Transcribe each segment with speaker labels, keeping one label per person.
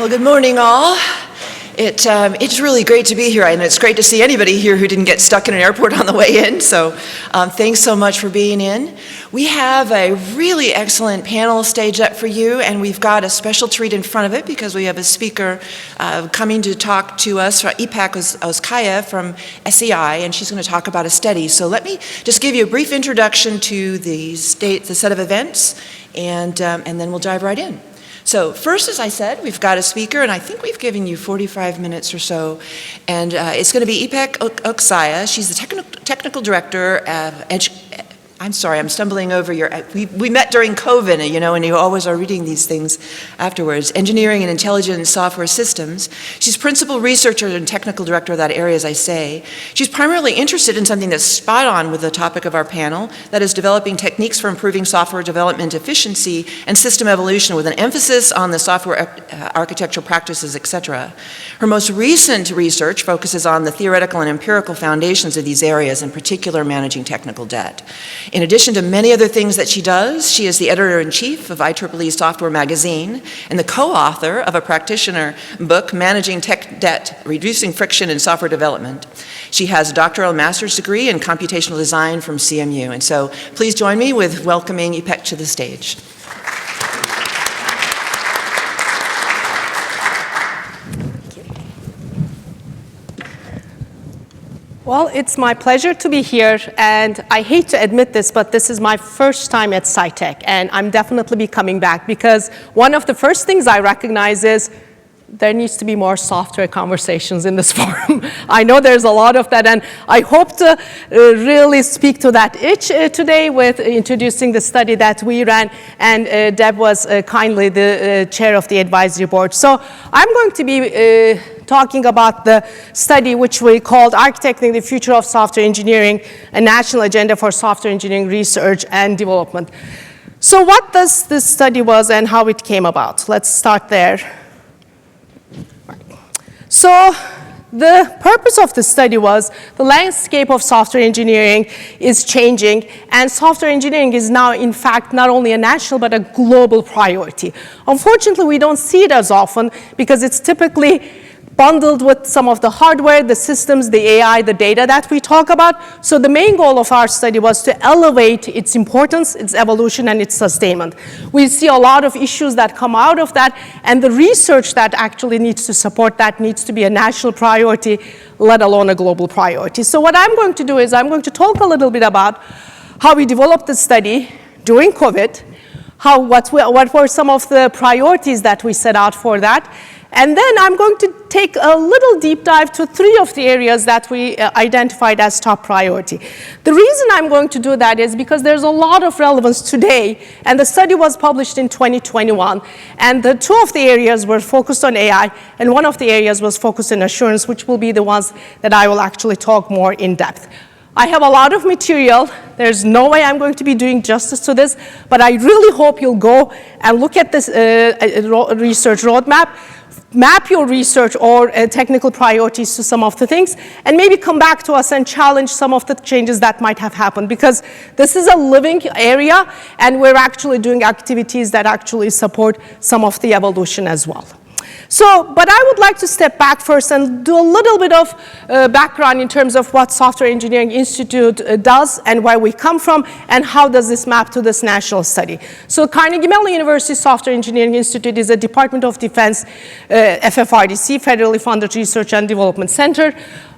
Speaker 1: Well, good morning, all. It's really great to be here, and it's great to see anybody here who didn't get stuck in an airport on the way in, so thanks so much for being in. We have a really excellent panel staged up for you, and we've got a special treat in front of it because we have a speaker coming to talk to us, Ipak Oskaya from SEI, and she's going to talk about a study. So let me just give you a brief introduction to the set of events, and then we'll dive right in. So first, as I said, we've got a speaker, and I think we've given you 45 minutes or so, and it's going to be Ipak Oskaya. She's the technical director of I'm sorry, I'm stumbling over your, we met during COVID, you know, and you always are reading these things afterwards. Engineering and Intelligent Software Systems. She's principal researcher and technical director of that area, as I say. She's primarily interested in something that's spot on with the topic of our panel, that is developing techniques for improving software development efficiency and system evolution with an emphasis on the software architectural practices, etc. Her most recent research focuses on the theoretical and empirical foundations of these areas, in particular managing technical debt. In addition to many other things that she does, she is the editor-in-chief of IEEE Software Magazine and the co-author of a practitioner book, Managing Tech Debt, Reducing Friction in Software Development. She has a doctoral and master's degree in computational design from CMU. And so please join me with welcoming Ipak to the stage.
Speaker 2: Well, it's my pleasure to be here, and I hate to admit this, but this is my first time at SciTech, and I'm definitely be coming back because one of the first things I recognize is there needs to be more software conversations in this forum. I know there's a lot of that, and I hope to really speak to that itch today with introducing the study that we ran, and Deb was kindly the chair of the advisory board. So I'm going to be talking about the study which we called Architecting the Future of Software Engineering, a National Agenda for Software Engineering Research and Development. So what does this study was and how it came about? Let's start there. So the purpose of the study was the landscape of software engineering is changing, and software engineering is now, in fact, not only a national but a global priority. Unfortunately, we don't see it as often because it's typically bundled with some of the hardware, the systems, the AI, the data that we talk about. So the main goal of our study was to elevate its importance, its evolution, and its sustainment. We see a lot of issues that come out of that, and the research that actually needs to support that needs to be a national priority, let alone a global priority. So what I'm going to do is I'm going to talk a little bit about how we developed the study during COVID, what were some of the priorities that we set out for that, and then I'm going to take a little deep dive to 3 of the areas that we identified as top priority. The reason I'm going to do that is because there's a lot of relevance today, and the study was published in 2021, and the 2 of the areas were focused on AI, and 1 of the areas was focused on assurance, which will be the ones that I will actually talk more in depth. I have a lot of material. There's no way I'm going to be doing justice to this, but I really hope you'll go and look at this research roadmap, map your research or technical priorities to some of the things, and maybe come back to us and challenge some of the changes that might have happened, because this is a living area, and we're actually doing activities that actually support some of the evolution as well. So, but I would like to step back first and do a little bit of background in terms of what Software Engineering Institute does and where we come from and how does this map to this national study. So Carnegie Mellon University Software Engineering Institute is a Department of Defense, FFRDC, federally funded research and development center.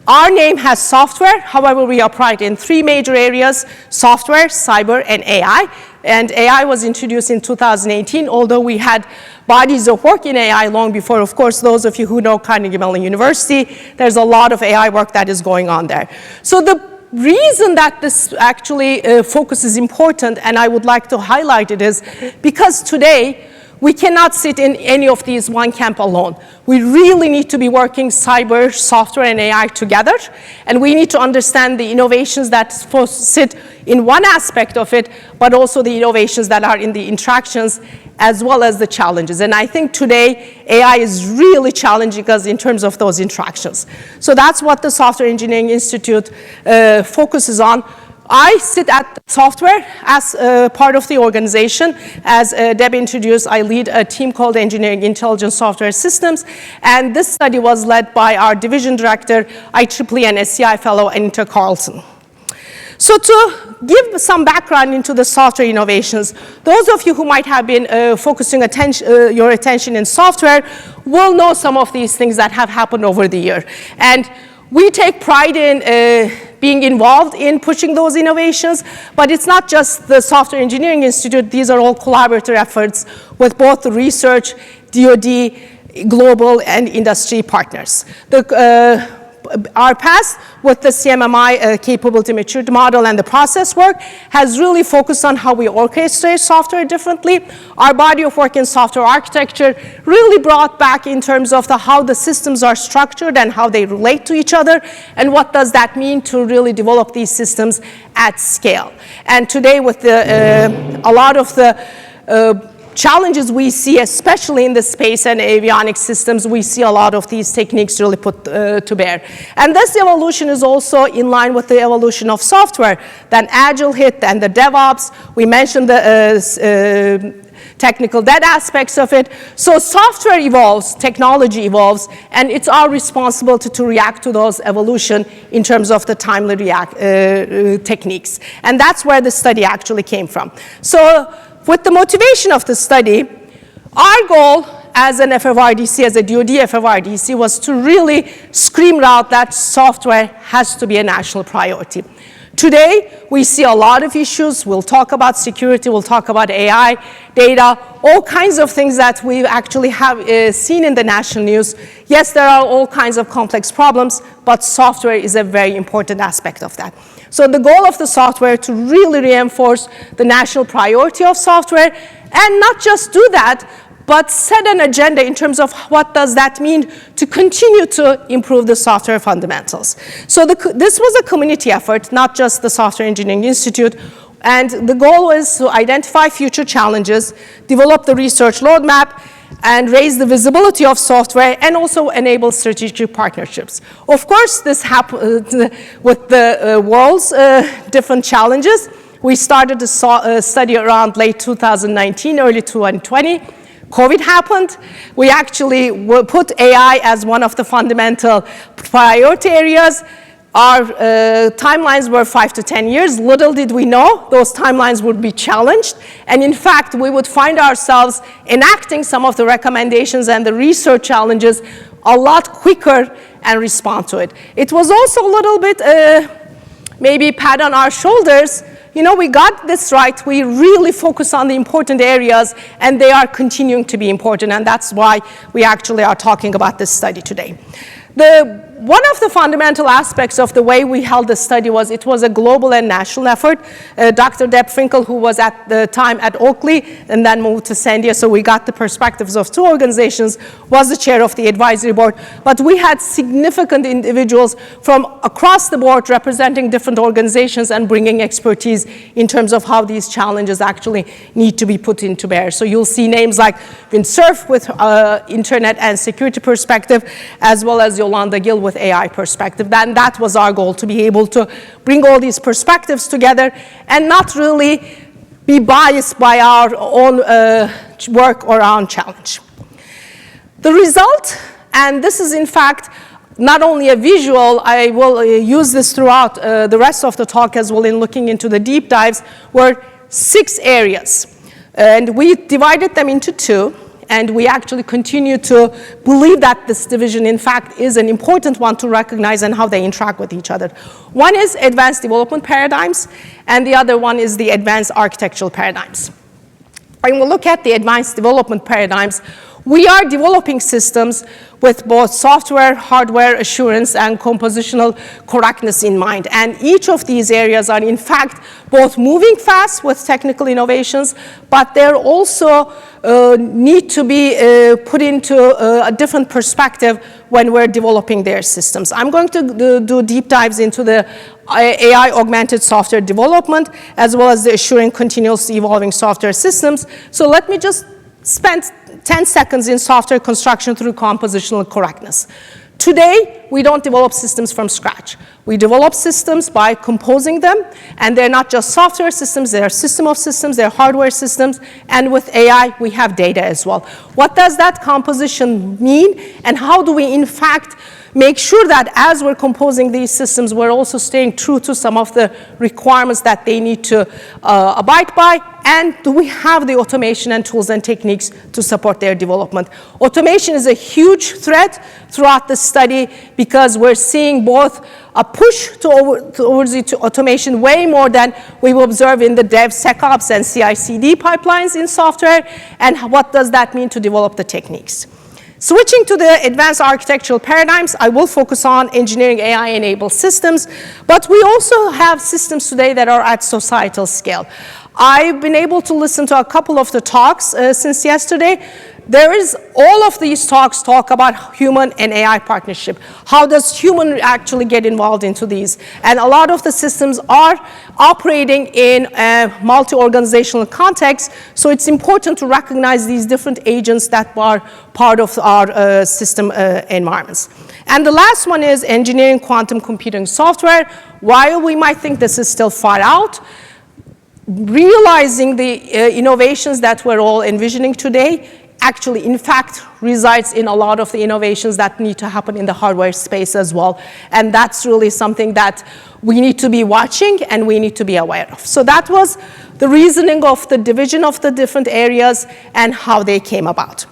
Speaker 2: Our name has software, however, we operate in 3 major areas: software, cyber, and AI. And AI was introduced in 2018, although we had bodies of work in AI long before. Of course, those of you who know Carnegie Mellon University, there's a lot of AI work that is going on there. So the reason that this actually focus is important, and I would like to highlight it, is because today, we cannot sit in any of these one camp alone. We really need to be working cyber, software, and AI together, and we need to understand the innovations that sit in one aspect of it, but also the innovations that are in the interactions, as well as the challenges. And I think today, AI is really challenging us in terms of those interactions. So that's what the Software Engineering Institute focuses on. I sit at software as part of the organization. As Deb introduced, I lead a team called Engineering Intelligence Software Systems, and this study was led by our division director, IEEE and SCI fellow, Anita Carleton. So to give some background into the software innovations, those of you who might have been focusing your attention in software will know some of these things that have happened over the year. And we take pride in being involved in pushing those innovations, but it's not just the Software Engineering Institute. These are all collaborative efforts with both the research, DoD, global, and industry partners. Our past with the CMMI capability maturity model and the process work has really focused on how we orchestrate software differently. Our body of work in software architecture really brought back in terms of how the systems are structured and how they relate to each other, and what does that mean to really develop these systems at scale. And today with a lot of the challenges we see, especially in the space and avionics systems, we see a lot of these techniques really put to bear. And this evolution is also in line with the evolution of software. Then Agile hit and the DevOps. We mentioned the technical debt aspects of it. So software evolves, technology evolves, and it's our responsibility to react to those evolution in terms of the timely techniques. And that's where the study actually came from. So with the motivation of the study, our goal as an FFRDC, as a DoD FFRDC, was to really scream out that software has to be a national priority. Today, we see a lot of issues. We'll talk about security, we'll talk about AI, data, all kinds of things that we actually have seen in the national news. Yes, there are all kinds of complex problems, but software is a very important aspect of that. So the goal of the software to really reinforce the national priority of software, and not just do that, but set an agenda in terms of what does that mean to continue to improve the software fundamentals. So this was a community effort, not just the Software Engineering Institute, and the goal was to identify future challenges, develop the research roadmap, and raise the visibility of software, and also enable strategic partnerships. Of course, this happened with the world's different challenges. We started a study around late 2019, early 2020. COVID happened. We actually put AI as one of the fundamental priority areas. Our timelines were 5 to 10 years. Little did we know those timelines would be challenged. And in fact, we would find ourselves enacting some of the recommendations and the research challenges a lot quicker and respond to it. It was also a little bit maybe pat on our shoulders. You know, we got this right. We really focus on the important areas, and they are continuing to be important, and that's why we actually are talking about this study today. One of the fundamental aspects of the way we held the study was it was a global and national effort. Dr. Deb Finkel, who was at the time at Oakley and then moved to Sandia, so we got the perspectives of two organizations, was the chair of the advisory board. But we had significant individuals from across the board representing different organizations and bringing expertise in terms of how these challenges actually need to be put into bear. So you'll see names like Vint Cerf with internet and security perspective, as well as Yolanda Gill with AI perspective. Then that was our goal, to be able to bring all these perspectives together and not really be biased by our own work or our own challenge. The result, and this is in fact not only a visual, I will use this throughout the rest of the talk as well in looking into the deep dives, were 6 areas. And we divided them into 2. And we actually continue to believe that this division, in fact, is an important one to recognize and how they interact with each other. One is advanced development paradigms, and the other one is the advanced architectural paradigms. When we look at the advanced development paradigms, we are developing systems with both software, hardware assurance, and compositional correctness in mind. And each of these areas are, in fact, both moving fast with technical innovations, but they're also need to be put into a different perspective when we're developing their systems. I'm going to do deep dives into the AI augmented software development, as well as the assuring continuously evolving software systems. So let me just spend 10 seconds in software construction through compositional correctness. Today, we don't develop systems from scratch. We develop systems by composing them, and they're not just software systems, they're system of systems, they're hardware systems, and with AI, we have data as well. What does that composition mean, and how do we, in fact, make sure that as we're composing these systems, we're also staying true to some of the requirements that they need to abide by, and do we have the automation and tools and techniques to support their development? Automation is a huge threat throughout the study because we're seeing both a push towards automation way more than we observe in the DevSecOps and CI/CD pipelines in software, and what does that mean to develop the techniques? Switching to the advanced architectural paradigms, I will focus on engineering AI-enabled systems, but we also have systems today that are at societal scale. I've been able to listen to a couple of the talks since yesterday. All of these talks talk about human and AI partnership. How does human actually get involved into these? And a lot of the systems are operating in a multi-organizational context, so it's important to recognize these different agents that are part of our system environments. And the last one is engineering quantum computing software. While we might think this is still far out, realizing the innovations that we're all envisioning today actually, in fact, resides in a lot of the innovations that need to happen in the hardware space as well. And that's really something that we need to be watching and we need to be aware of. So that was the reasoning of the division of the different areas and how they came about.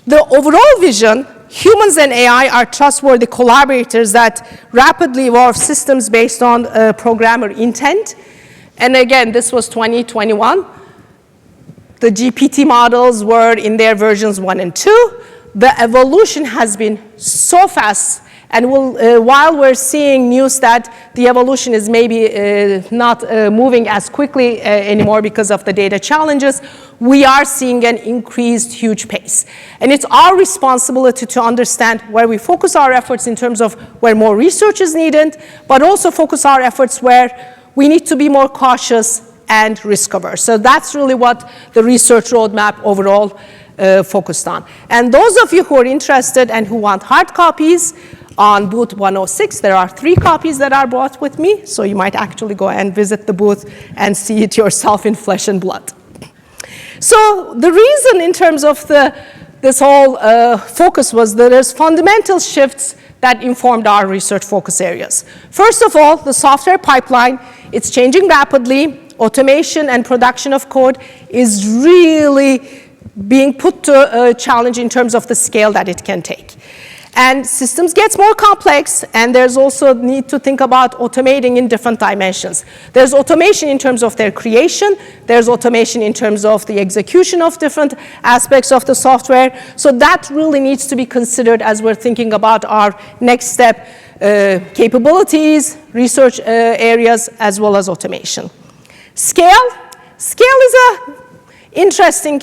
Speaker 2: The overall vision, humans and AI are trustworthy collaborators that rapidly evolve systems based on programmer intent. And again, this was 2021. The GPT models were in their versions 1 and 2. The evolution has been so fast, and while we're seeing news that the evolution is maybe not moving as quickly anymore because of the data challenges, we are seeing an increased huge pace. And it's our responsibility to understand where we focus our efforts in terms of where more research is needed, but also focus our efforts where we need to be more cautious and risk-averse. So that's really what the research roadmap overall focused on. And those of you who are interested and who want hard copies, on booth 106, there are 3 copies that are brought with me, so you might actually go and visit the booth and see it yourself in flesh and blood. So the reason in terms of this whole focus was that there's fundamental shifts that informed our research focus areas. First of all, the software pipeline, it's changing rapidly. Automation and production of code is really being put to a challenge in terms of the scale that it can take. And systems gets more complex, and there's also need to think about automating in different dimensions. There's automation in terms of their creation. There's automation in terms of the execution of different aspects of the software. So that really needs to be considered as we're thinking about our next step capabilities, research areas, as well as automation. Scale is an interesting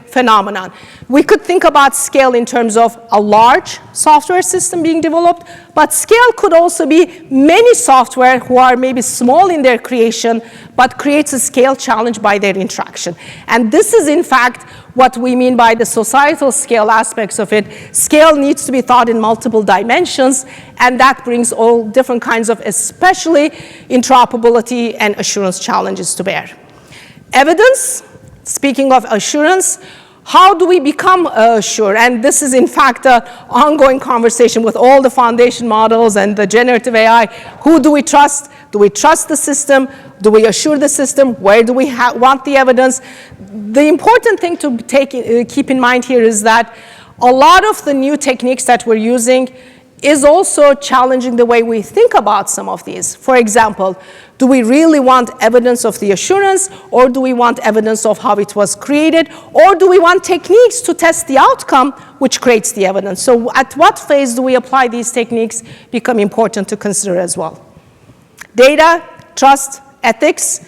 Speaker 2: phenomenon. We could think about scale in terms of a large software system being developed, but scale could also be many software who are maybe small in their creation, but creates a scale challenge by their interaction. And this is, in fact, what we mean by the societal scale aspects of it. Scale needs to be thought in multiple dimensions, and that brings all different kinds of, especially interoperability and assurance challenges to bear. Evidence, speaking of assurance, how do we become sure? And this is, in fact, an ongoing conversation with all the foundation models and the generative AI. Who do we trust? Do we trust the system? Do we assure the system? Where do we want the evidence? The important thing to keep in mind here is that a lot of the new techniques that we're using is also challenging the way we think about some of these. For example, do we really want evidence of the assurance, or do we want evidence of how it was created, or do we want techniques to test the outcome which creates the evidence? So at what phase do we apply these techniques become important to consider as well. Data, trust, ethics,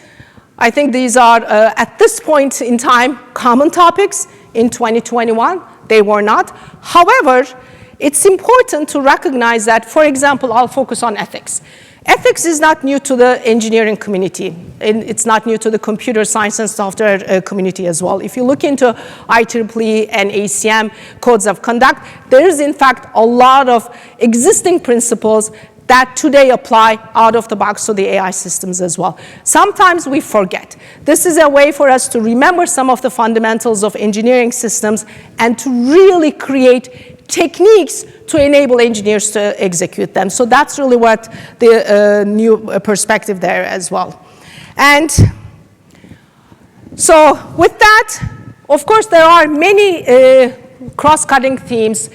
Speaker 2: I think these are, at this point in time, common topics. In 2021, they were not. However, it's important to recognize that, for example, I'll focus on ethics. Ethics is not new to the engineering community. It's not new to the computer science and software community as well. If you look into IEEE and ACM codes of conduct, there is in fact a lot of existing principles that today apply out of the box to the AI systems as well. Sometimes we forget. This is a way for us to remember some of the fundamentals of engineering systems and to really create techniques to enable engineers to execute them. So that's really what the new perspective there as well. And so with that, of course, there are many cross-cutting themes.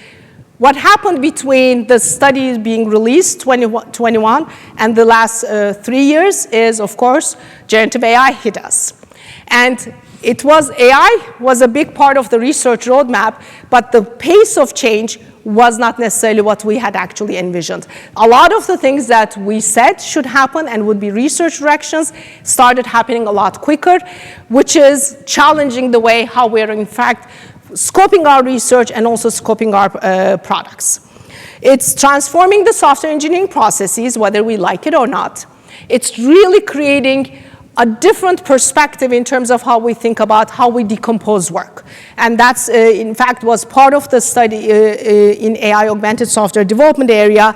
Speaker 2: What happened between the study being released, 2021, and the last 3 years is, of course, generative AI hit us. And AI was a big part of the research roadmap, but the pace of change was not necessarily what we had actually envisioned. A lot of the things that we said should happen and would be research directions started happening a lot quicker, which is challenging the way how we're in fact scoping our research and also scoping our products. It's transforming the software engineering processes, whether we like it or not. It's really creating a different perspective in terms of how we think about how we decompose work. And that's, in fact, was part of the study in AI augmented software development area.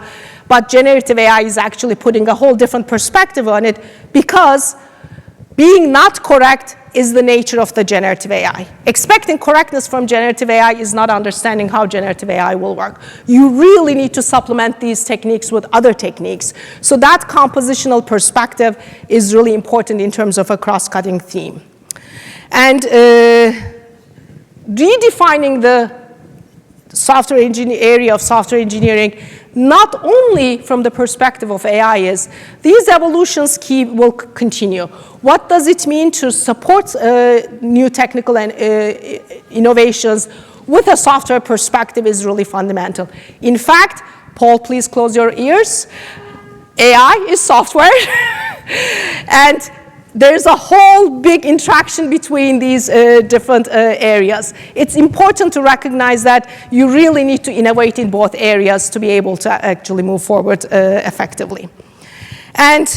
Speaker 2: But generative AI is actually putting a whole different perspective on it because being not correct is the nature of the generative AI. Expecting correctness from generative AI is not understanding how generative AI will work. You really need to supplement these techniques with other techniques. So that compositional perspective is really important in terms of a cross-cutting theme. And redefining the area of software engineering, not only from the perspective of AI, is these evolutions will continue. What does it mean to support new technical and innovations with a software perspective is really fundamental. In fact, Paul, please close your ears. AI is software, and there's a whole big interaction between these different areas. It's important to recognize that you really need to innovate in both areas to be able to actually move forward effectively. And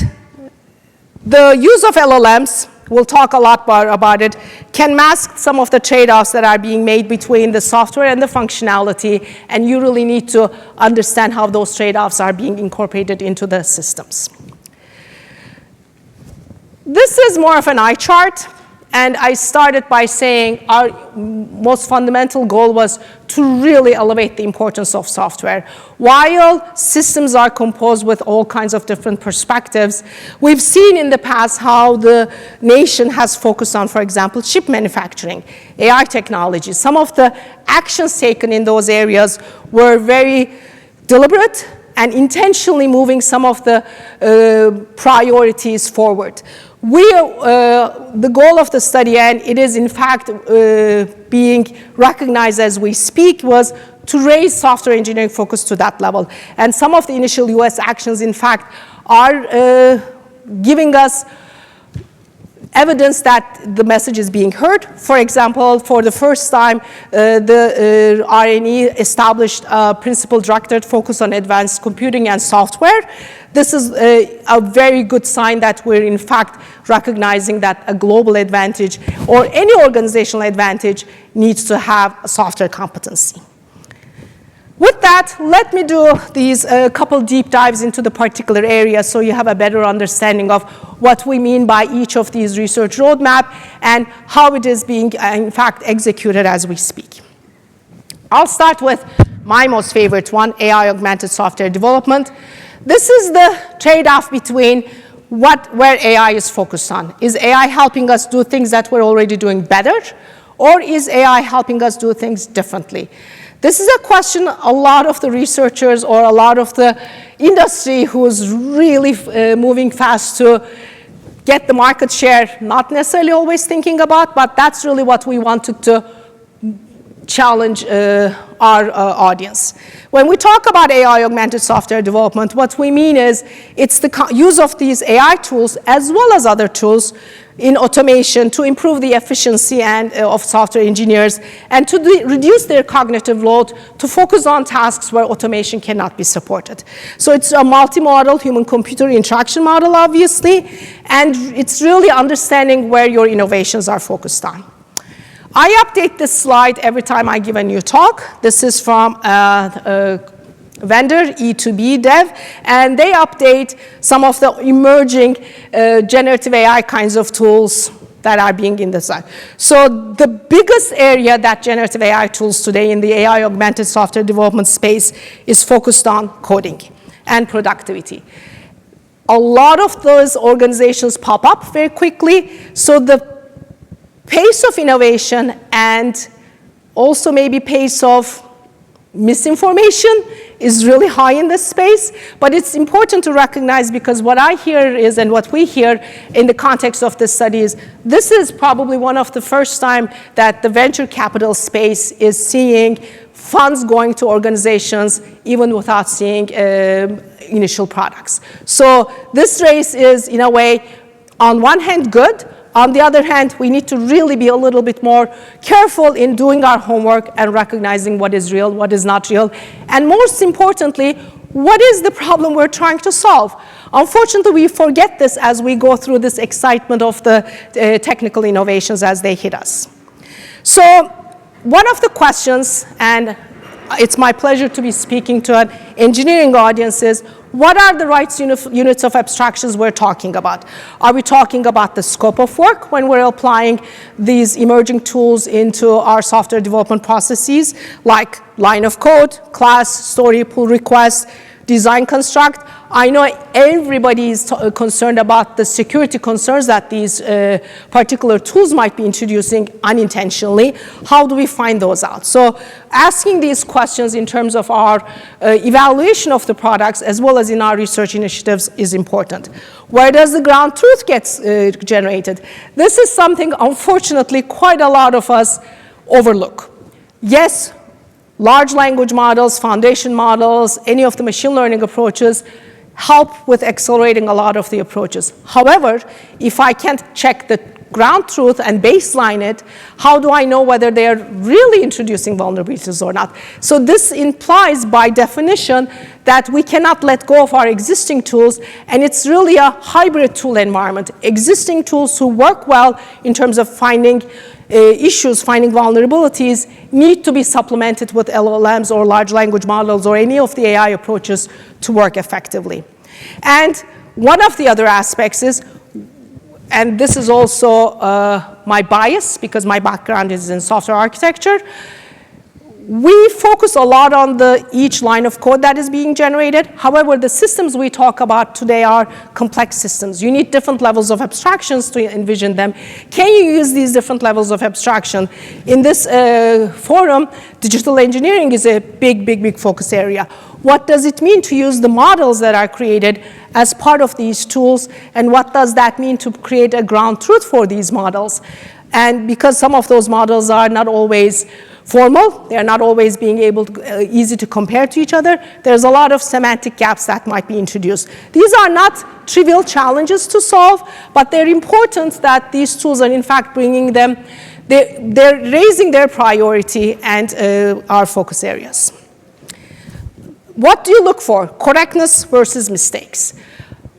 Speaker 2: the use of LLMs, we'll talk a lot more about it, can mask some of the trade-offs that are being made between the software and the functionality, and you really need to understand how those trade-offs are being incorporated into the systems. This is more of an eye chart, and I started by saying our most fundamental goal was to really elevate the importance of software. While systems are composed with all kinds of different perspectives, we've seen in the past how the nation has focused on, for example, chip manufacturing, AI technology. Some of the actions taken in those areas were very deliberate and intentionally moving some of the priorities forward. The goal of the study, and it is in fact being recognized as we speak, was to raise software engineering focus to that level. And some of the initial US actions, in fact, are giving us evidence that the message is being heard. For example, for the first time, the RNE established a principal-directed focus on advanced computing and software. This is a very good sign that we're in fact recognizing that a global advantage or any organizational advantage needs to have a software competency. With that, let me do these couple deep dives into the particular area so you have a better understanding of what we mean by each of these research roadmap and how it is being, in fact, executed as we speak. I'll start with my most favorite one, AI augmented software development. This is the trade-off between where AI is focused on. Is AI helping us do things that we're already doing better, or is AI helping us do things differently? This is a question a lot of the researchers or a lot of the industry who's really moving fast to get the market share, not necessarily always thinking about, but that's really what we wanted to challenge our audience. When we talk about AI augmented software development, what we mean is it's the use of these AI tools as well as other tools in automation to improve the efficiency of software engineers and to reduce their cognitive load to focus on tasks where automation cannot be supported. So it's a multi-model human-computer interaction model, obviously, and it's really understanding where your innovations are focused on. I update this slide every time I give a new talk. This is from vendor, E2B Dev, and they update some of the emerging generative AI kinds of tools that are being in the site. So the biggest area that generative AI tools today in the AI augmented software development space is focused on coding and productivity. A lot of those organizations pop up very quickly, so the pace of innovation and also maybe pace of misinformation is really high in this space, but it's important to recognize, because what I hear is, and what we hear in the context of this study is, this is probably one of the first time that the venture capital space is seeing funds going to organizations even without seeing initial products. So this race is, in a way, on one hand good. On the other hand, we need to really be a little bit more careful in doing our homework and recognizing what is real, what is not real, and most importantly, what is the problem we're trying to solve? Unfortunately, we forget this as we go through this excitement of the technical innovations as they hit us. So one of the questions, and it's my pleasure to be speaking to an engineering audience, is what are the right units of abstractions we're talking about? Are we talking about the scope of work when we're applying these emerging tools into our software development processes, like line of code, class, story, pull request, design construct? I know everybody is concerned about the security concerns that these particular tools might be introducing unintentionally. How do we find those out? So asking these questions in terms of our evaluation of the products as well as in our research initiatives is important. Where does the ground truth get generated? This is something, unfortunately, quite a lot of us overlook. Yes, large language models, foundation models, any of the machine learning approaches help with accelerating a lot of the approaches. However, if I can't check the ground truth and baseline it, how do I know whether they're really introducing vulnerabilities or not? So this implies, by definition, that we cannot let go of our existing tools, and it's really a hybrid tool environment. Existing tools who work well in terms of finding issues, finding vulnerabilities, need to be supplemented with LLMs or large language models or any of the AI approaches to work effectively. And one of the other aspects is, and this is also my bias because my background is in software architecture, we focus a lot on each line of code that is being generated. However, the systems we talk about today are complex systems. You need different levels of abstractions to envision them. Can you use these different levels of abstraction? In this forum, digital engineering is a big focus area. What does it mean to use the models that are created as part of these tools, and what does that mean to create a ground truth for these models? And because some of those models are not always formal, they are not always being able to, easy to compare to each other, there's a lot of semantic gaps that might be introduced. These are not trivial challenges to solve, but they're important that these tools are in fact bringing them, they're raising their priority and our focus areas. What do you look for? Correctness versus mistakes.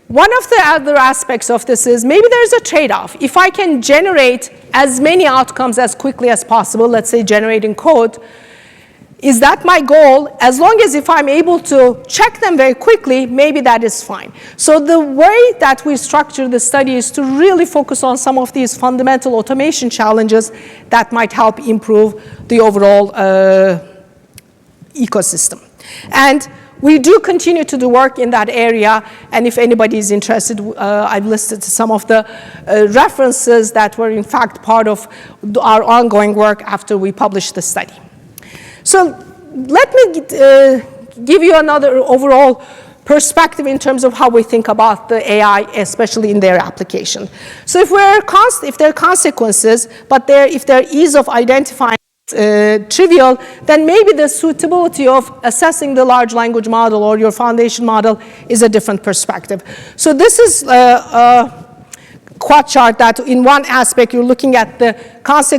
Speaker 2: One of the other aspects of this is maybe there's a trade-off. If I can generate as many outcomes as quickly as possible, let's say generating code, is that my goal? As long as if I'm able to check them very quickly, maybe that is fine. So the way that we structure the study is to really focus on some of these fundamental automation challenges that might help improve the overall ecosystem. And we do continue to do work in that area, and if anybody is interested, I've listed some of the references that were in fact part of our ongoing work after we published the study. So let me give you another overall perspective in terms of how we think about the AI, especially in their application. So if there are consequences, but if there are ease of identifying trivial, then maybe the suitability of assessing the large language model or your foundation model is a different perspective. So this is a quad chart that in one aspect you're looking at the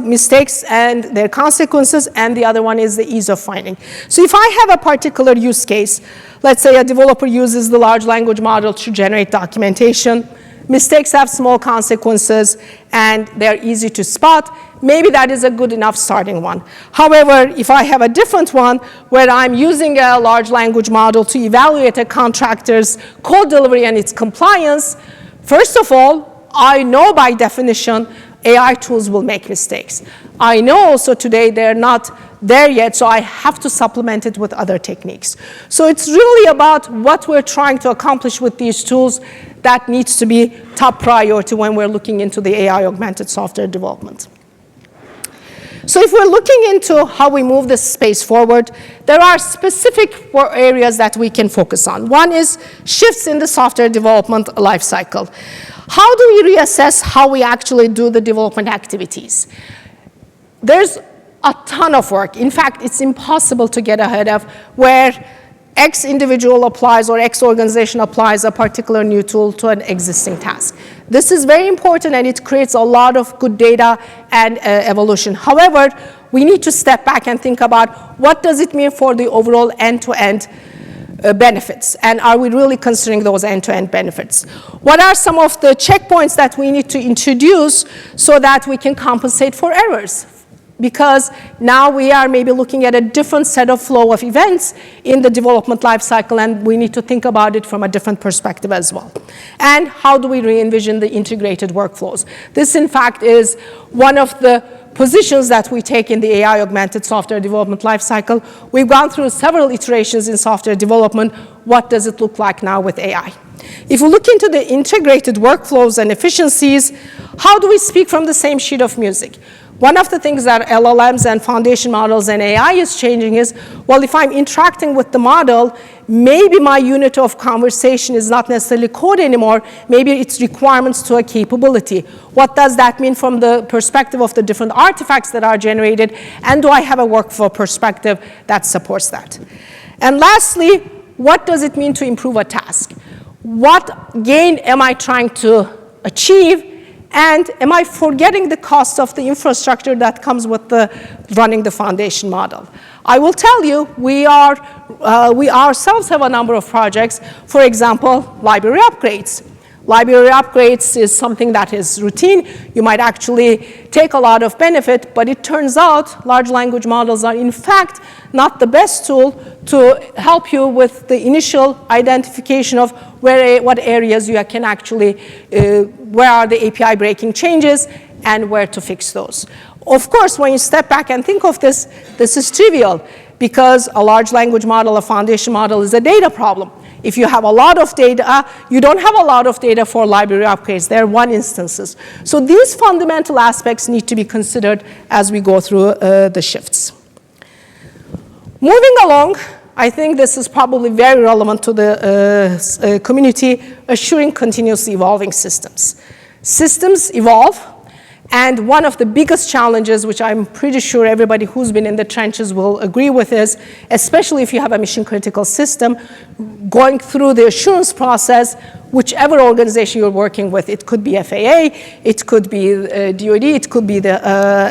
Speaker 2: mistakes and their consequences, and the other one is the ease of finding. So if I have a particular use case, let's say a developer uses the large language model to generate documentation, mistakes have small consequences, and they're easy to spot. Maybe that is a good enough starting one. However, if I have a different one where I'm using a large language model to evaluate a contractor's code delivery and its compliance, first of all, I know by definition AI tools will make mistakes. I know also today they're not there yet, so I have to supplement it with other techniques. So it's really about what we're trying to accomplish with these tools that needs to be top priority when we're looking into the AI augmented software development. So if we're looking into how we move this space forward, there are specific areas that we can focus on. One is shifts in the software development lifecycle. How do we reassess how we actually do the development activities? There's a ton of work. In fact, it's impossible to get ahead of where X individual applies or X organization applies a particular new tool to an existing task. This is very important, and it creates a lot of good data and evolution. However, we need to step back and think about what does it mean for the overall end-to-end benefits, and are we really considering those end-to-end benefits? What are some of the checkpoints that we need to introduce so that we can compensate for errors? Because now we are maybe looking at a different set of flow of events in the development lifecycle, and we need to think about it from a different perspective as well. And how do we re-envision the integrated workflows? This, in fact, is one of the positions that we take in the AI augmented software development lifecycle. We've gone through several iterations in software development. What does it look like now with AI? If we look into the integrated workflows and efficiencies, how do we speak from the same sheet of music? One of the things that LLMs and foundation models and AI is changing is, well, if I'm interacting with the model, maybe my unit of conversation is not necessarily code anymore. Maybe it's requirements to a capability. What does that mean from the perspective of the different artifacts that are generated? And do I have a workflow perspective that supports that? And lastly, what does it mean to improve a task? What gain am I trying to achieve? And am I forgetting the cost of the infrastructure that comes with running the foundation model? I will tell you, we ourselves have a number of projects. For example, library upgrades. Library upgrades is something that is routine. You might actually take a lot of benefit, but it turns out large language models are, in fact, not the best tool to help you with the initial identification of what areas you can actually, where are the API breaking changes, and where to fix those. Of course, when you step back and think of this, this is trivial, because a large language model, a foundation model, is a data problem. If you have a lot of data, you don't have a lot of data for library upgrades. They're one instances. So these fundamental aspects need to be considered as we go through the shifts. Moving along, I think this is probably very relevant to the community, assuring continuously evolving systems. Systems evolve, and one of the biggest challenges, which I'm pretty sure everybody who's been in the trenches will agree with, is, especially if you have a mission-critical system, going through the assurance process, whichever organization you're working with, it could be FAA, it could be DoD, it could be the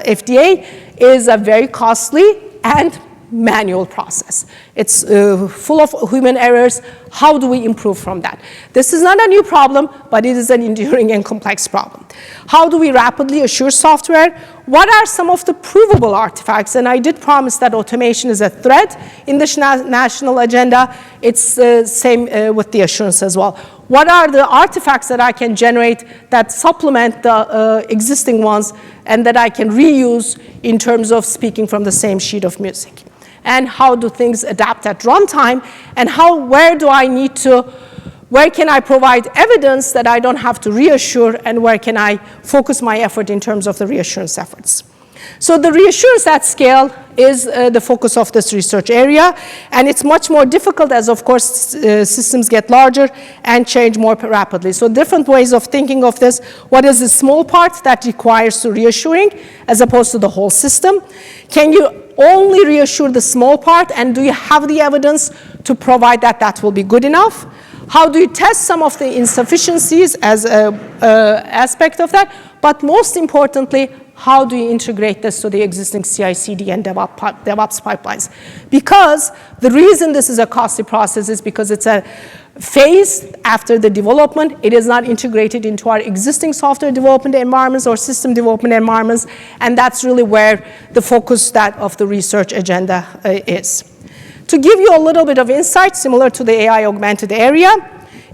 Speaker 2: FDA, is a very costly and manual process. It's full of human errors. How do we improve from that? This is not a new problem, but it is an enduring and complex problem. How do we rapidly assure software? What are some of the provable artifacts? And I did promise that automation is a thread in the national agenda. It's the same with the assurance as well. What are the artifacts that I can generate that supplement the existing ones and that I can reuse in terms of speaking from the same sheet of music? And how do things adapt at runtime? And where can I provide evidence that I don't have to reassure, and where can I focus my effort in terms of the reassurance efforts? So the reassurance at scale is the focus of this research area, and it's much more difficult as, of course, systems get larger and change more rapidly. So different ways of thinking of this. What is the small part that requires to reassuring as opposed to the whole system? Can you only reassure the small part, and do you have the evidence to provide that that will be good enough? How do you test some of the insufficiencies as an aspect of that? But most importantly, how do you integrate this to the existing CI/CD and DevOps pipelines? Because the reason this is a costly process is because it's a phase after the development. It is not integrated into our existing software development environments or system development environments, and that's really where the focus of the research agenda is. To give you a little bit of insight, similar to the AI augmented area,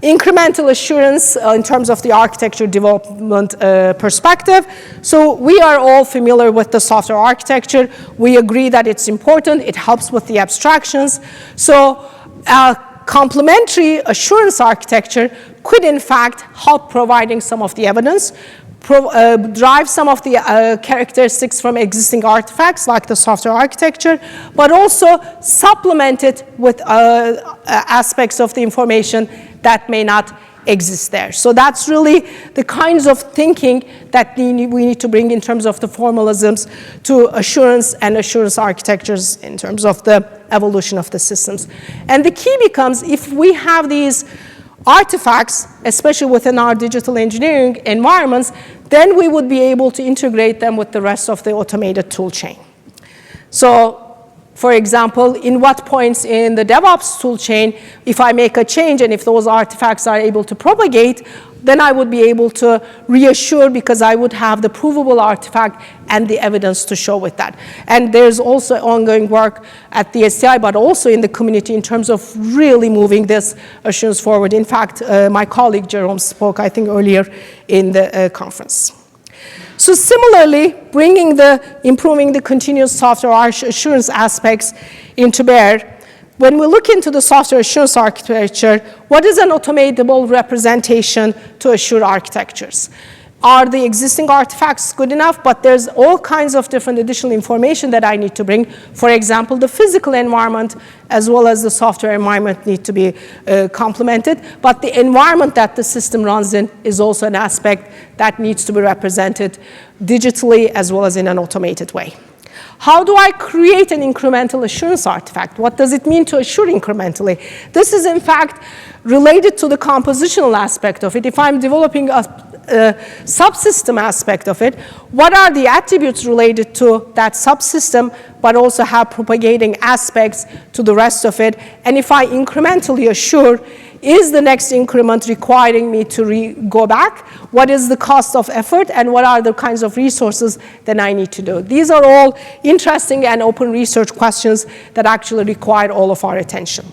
Speaker 2: incremental assurance in terms of the architecture development perspective. So we are all familiar with the software architecture. We agree that it's important. It helps with the abstractions. So complementary assurance architecture could, in fact, help providing some of the evidence, drive some of the characteristics from existing artifacts like the software architecture, but also supplement it with aspects of the information that may not exist there. So that's really the kinds of thinking that we need to bring in terms of the formalisms to assurance and assurance architectures in terms of the evolution of the systems. And the key becomes, if we have these artifacts, especially within our digital engineering environments, then we would be able to integrate them with the rest of the automated tool chain. So, for example, in what points in the DevOps tool chain, if I make a change and if those artifacts are able to propagate, then I would be able to reassure because I would have the provable artifact and the evidence to show with that. And there's also ongoing work at the SCI, but also in the community in terms of really moving this assurance forward. In fact, my colleague Jerome spoke, I think, earlier in the conference. So similarly, improving the continuous software assurance aspects into bear, when we look into the software assurance architecture, what is an automatable representation to assure architectures? Are the existing artifacts good enough? But there's all kinds of different additional information that I need to bring. For example, the physical environment as well as the software environment need to be complemented. But the environment that the system runs in is also an aspect that needs to be represented digitally as well as in an automated way. How do I create an incremental assurance artifact? What does it mean to assure incrementally? This is, in fact, related to the compositional aspect of it. If I'm developing a subsystem aspect of it, what are the attributes related to that subsystem, but also have propagating aspects to the rest of it? And if I incrementally assure, is the next increment requiring me to go back? What is the cost of effort? And what are the kinds of resources that I need to do? These are all interesting and open research questions that actually require all of our attention.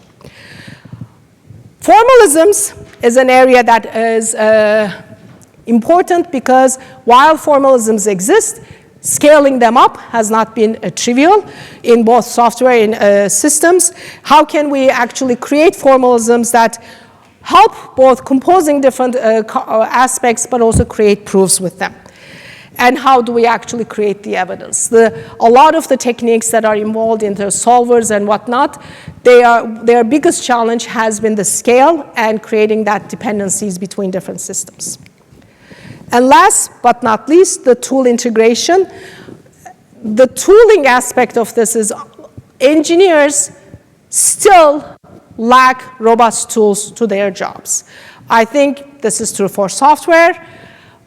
Speaker 2: Formalisms is an area that is important because while formalisms exist, scaling them up has not been trivial in both software and systems. How can we actually create formalisms that help both composing different aspects but also create proofs with them? And how do we actually create the evidence? A lot of the techniques that are involved in the solvers and whatnot, their biggest challenge has been the scale and creating that dependencies between different systems. And last but not least, the tool integration. The tooling aspect of this is engineers still lack robust tools to their jobs. I think this is true for software.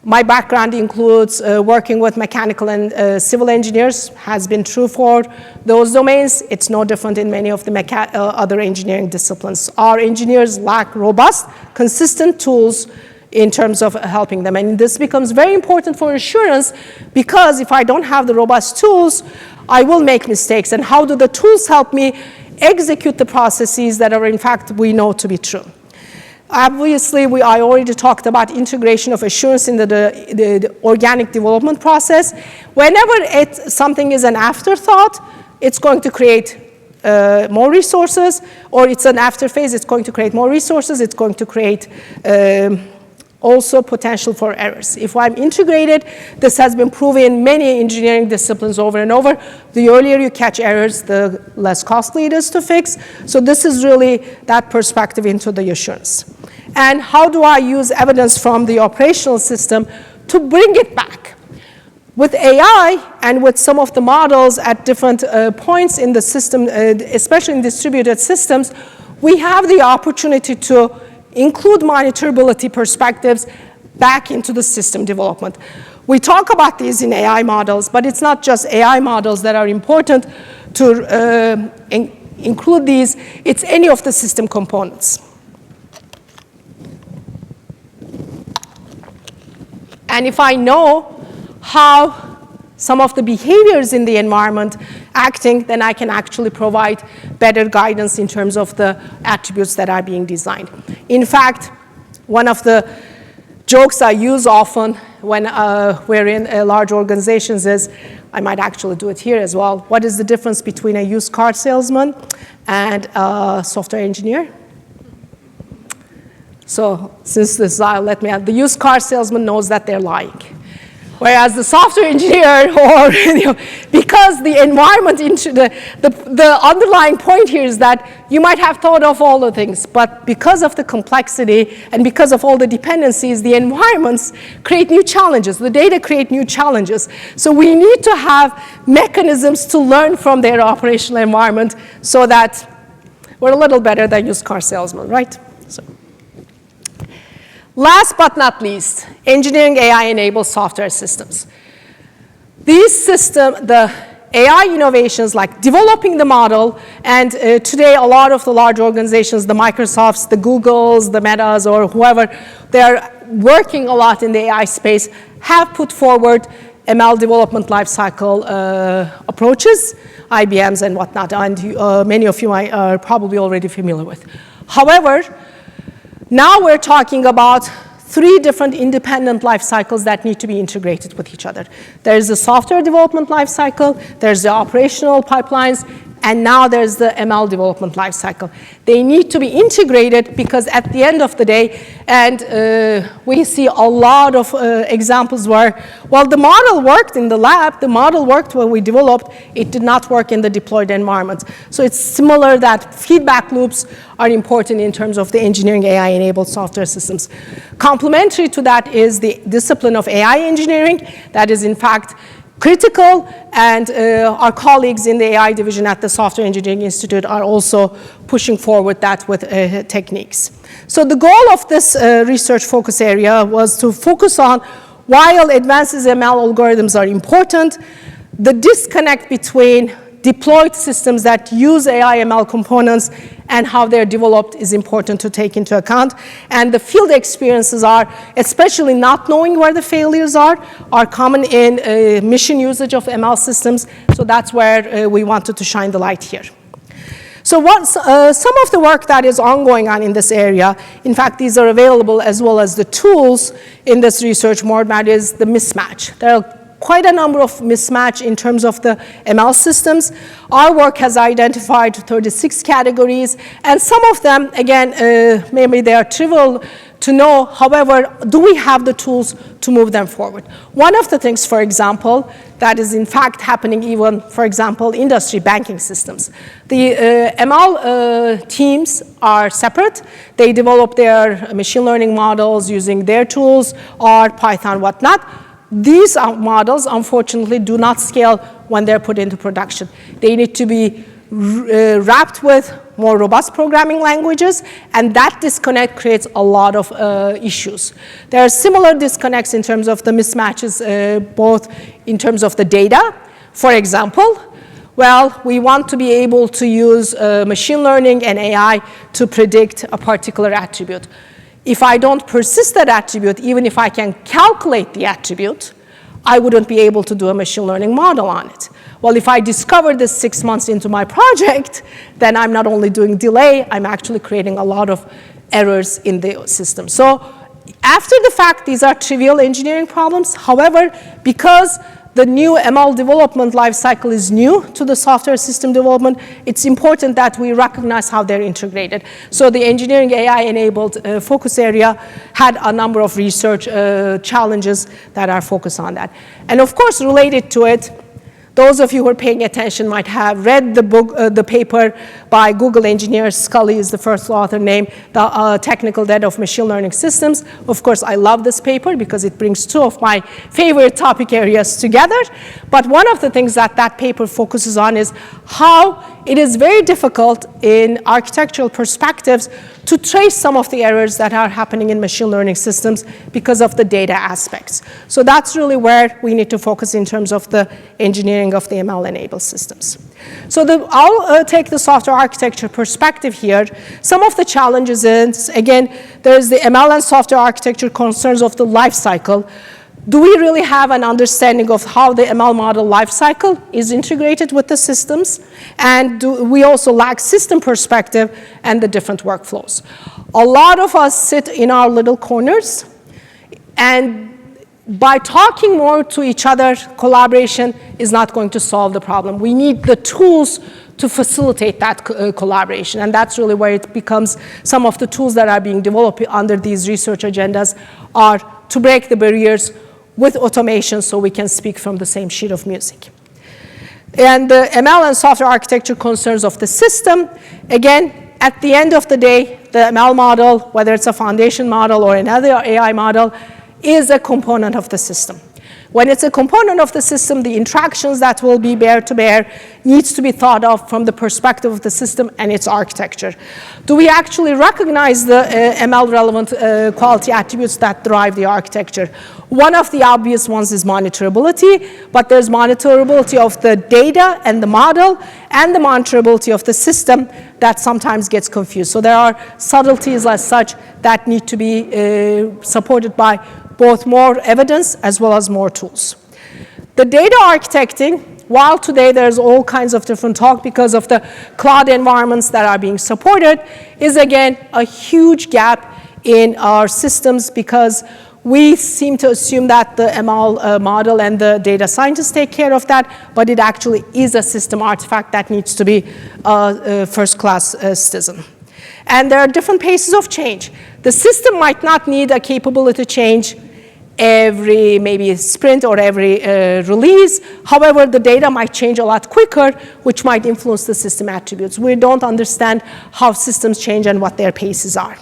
Speaker 2: My background includes working with mechanical and civil engineers, has been true for those domains. It's no different in many of the other engineering disciplines. Our engineers lack robust, consistent tools in terms of helping them. And this becomes very important for assurance because if I don't have the robust tools, I will make mistakes. And how do the tools help me execute the processes that are, in fact, we know to be true? Obviously, I already talked about integration of assurance in the organic development process. Whenever something is an afterthought, it's going to create more resources, or it's an after phase, it's going to create more resources, it's going to create also potential for errors. If I'm integrated, this has been proven in many engineering disciplines over and over. The earlier you catch errors, the less costly it is to fix. So this is really that perspective into the assurance. And how do I use evidence from the operational system to bring it back? With AI and with some of the models at different points in the system, especially in distributed systems, we have the opportunity to include monitorability perspectives back into the system development. We talk about these in AI models, but it's not just AI models that are important to include these. It's any of the system components. And if I know how some of the behaviors in the environment acting, then I can actually provide better guidance in terms of the attributes that are being designed. In fact, one of the jokes I use often when we're in large organizations is, I might actually do it here as well, what is the difference between a used car salesman and a software engineer? So since this, the used car salesman knows that they're lying. Whereas the software engineer, or because the environment, the underlying point here is that you might have thought of all the things, but because of the complexity and because of all the dependencies, the environments create new challenges. The data create new challenges. So we need to have mechanisms to learn from their operational environment so that we're a little better than used car salesmen, right? So. Last but not least, engineering AI-enabled software systems. These systems, the AI innovations like developing the model, and today a lot of the large organizations, the Microsofts, the Googles, the Metas, or whoever, they're working a lot in the AI space, have put forward ML development lifecycle approaches, IBMs and whatnot, and many of you are probably already familiar with. However, now we're talking about 3 different independent life cycles that need to be integrated with each other. There's the software development life cycle, there's the operational pipelines, and now there's the ML development life cycle. They need to be integrated because at the end of the day, and we see a lot of examples where, well, the model worked in the lab, the model worked when we developed, it did not work in the deployed environment. So it's similar that feedback loops are important in terms of the engineering AI-enabled software systems. Complementary to that is the discipline of AI engineering that is, in fact, critical, and our colleagues in the AI division at the Software Engineering Institute are also pushing forward that with techniques. So the goal of this research focus area was to focus on, while advances in ML algorithms are important, the disconnect between deployed systems that use AI ML components and how they're developed is important to take into account. And the field experiences are, especially not knowing where the failures are common in mission usage of ML systems. So that's where we wanted to shine the light here. So some of the work that is ongoing on in this area, in fact, these are available as well as the tools in this research roadmap, is the mismatch. There are quite a number of mismatch in terms of the ML systems. Our work has identified 36 categories, and some of them, again, maybe they are trivial to know. However, do we have the tools to move them forward? One of the things, for example, that is in fact happening even, for example, industry banking systems. The ML teams are separate. They develop their machine learning models using their tools, R, Python, whatnot. These models, unfortunately, do not scale when they're put into production. They need to be wrapped with more robust programming languages, and that disconnect creates a lot of issues. There are similar disconnects in terms of the mismatches, both in terms of the data. For example, well, we want to be able to use machine learning and AI to predict a particular attribute. If I don't persist that attribute, even if I can calculate the attribute, I wouldn't be able to do a machine learning model on it. Well, if I discover this 6 months into my project, then I'm not only doing delay, I'm actually creating a lot of errors in the system. So after the fact, these are trivial engineering problems. However, because the new ML development life cycle is new to the software system development, it's important that we recognize how they're integrated. So the engineering AI-enabled focus area had a number of research challenges that are focused on that. And of course, related to it, those of you who are paying attention might have read the book, the paper by Google engineer, Scully is the first author name, The Technical Debt of Machine Learning Systems. Of course, I love this paper because it brings two of my favorite topic areas together. But one of the things that that paper focuses on is how it is very difficult in architectural perspectives to trace some of the errors that are happening in machine learning systems because of the data aspects. So that's really where we need to focus in terms of the engineering of the ML-enabled systems. So I'll take the software architecture perspective here. Some of the challenges is, again, there's the ML and software architecture concerns of the life cycle. Do we really have an understanding of how the ML model lifecycle is integrated with the systems? And do we also lack system perspective and the different workflows? A lot of us sit in our little corners, and by talking more to each other, collaboration is not going to solve the problem. We need the tools to facilitate that collaboration, and that's really where it becomes some of the tools that are being developed under these research agendas are to break the barriers with automation so we can speak from the same sheet of music. And the ML and software architecture concerns of the system, again, at the end of the day, the ML model, whether it's a foundation model or another AI model, is a component of the system. When it's a component of the system, the interactions that will be bear-to-bear needs to be thought of from the perspective of the system and its architecture. Do we actually recognize the ML-relevant quality attributes that drive the architecture? One of the obvious ones is monitorability, but there's monitorability of the data and the model and the monitorability of the system that sometimes gets confused. So there are subtleties as such that need to be supported by both more evidence as well as more tools. The data architecting, while today there's all kinds of different talk because of the cloud environments that are being supported, is again a huge gap in our systems because we seem to assume that the ML model and the data scientists take care of that, but it actually is a system artifact that needs to be a first-class citizen. And there are different paces of change. The system might not need a capability change every maybe sprint or every release. However, the data might change a lot quicker, which might influence the system attributes. We don't understand how systems change and what their paces are.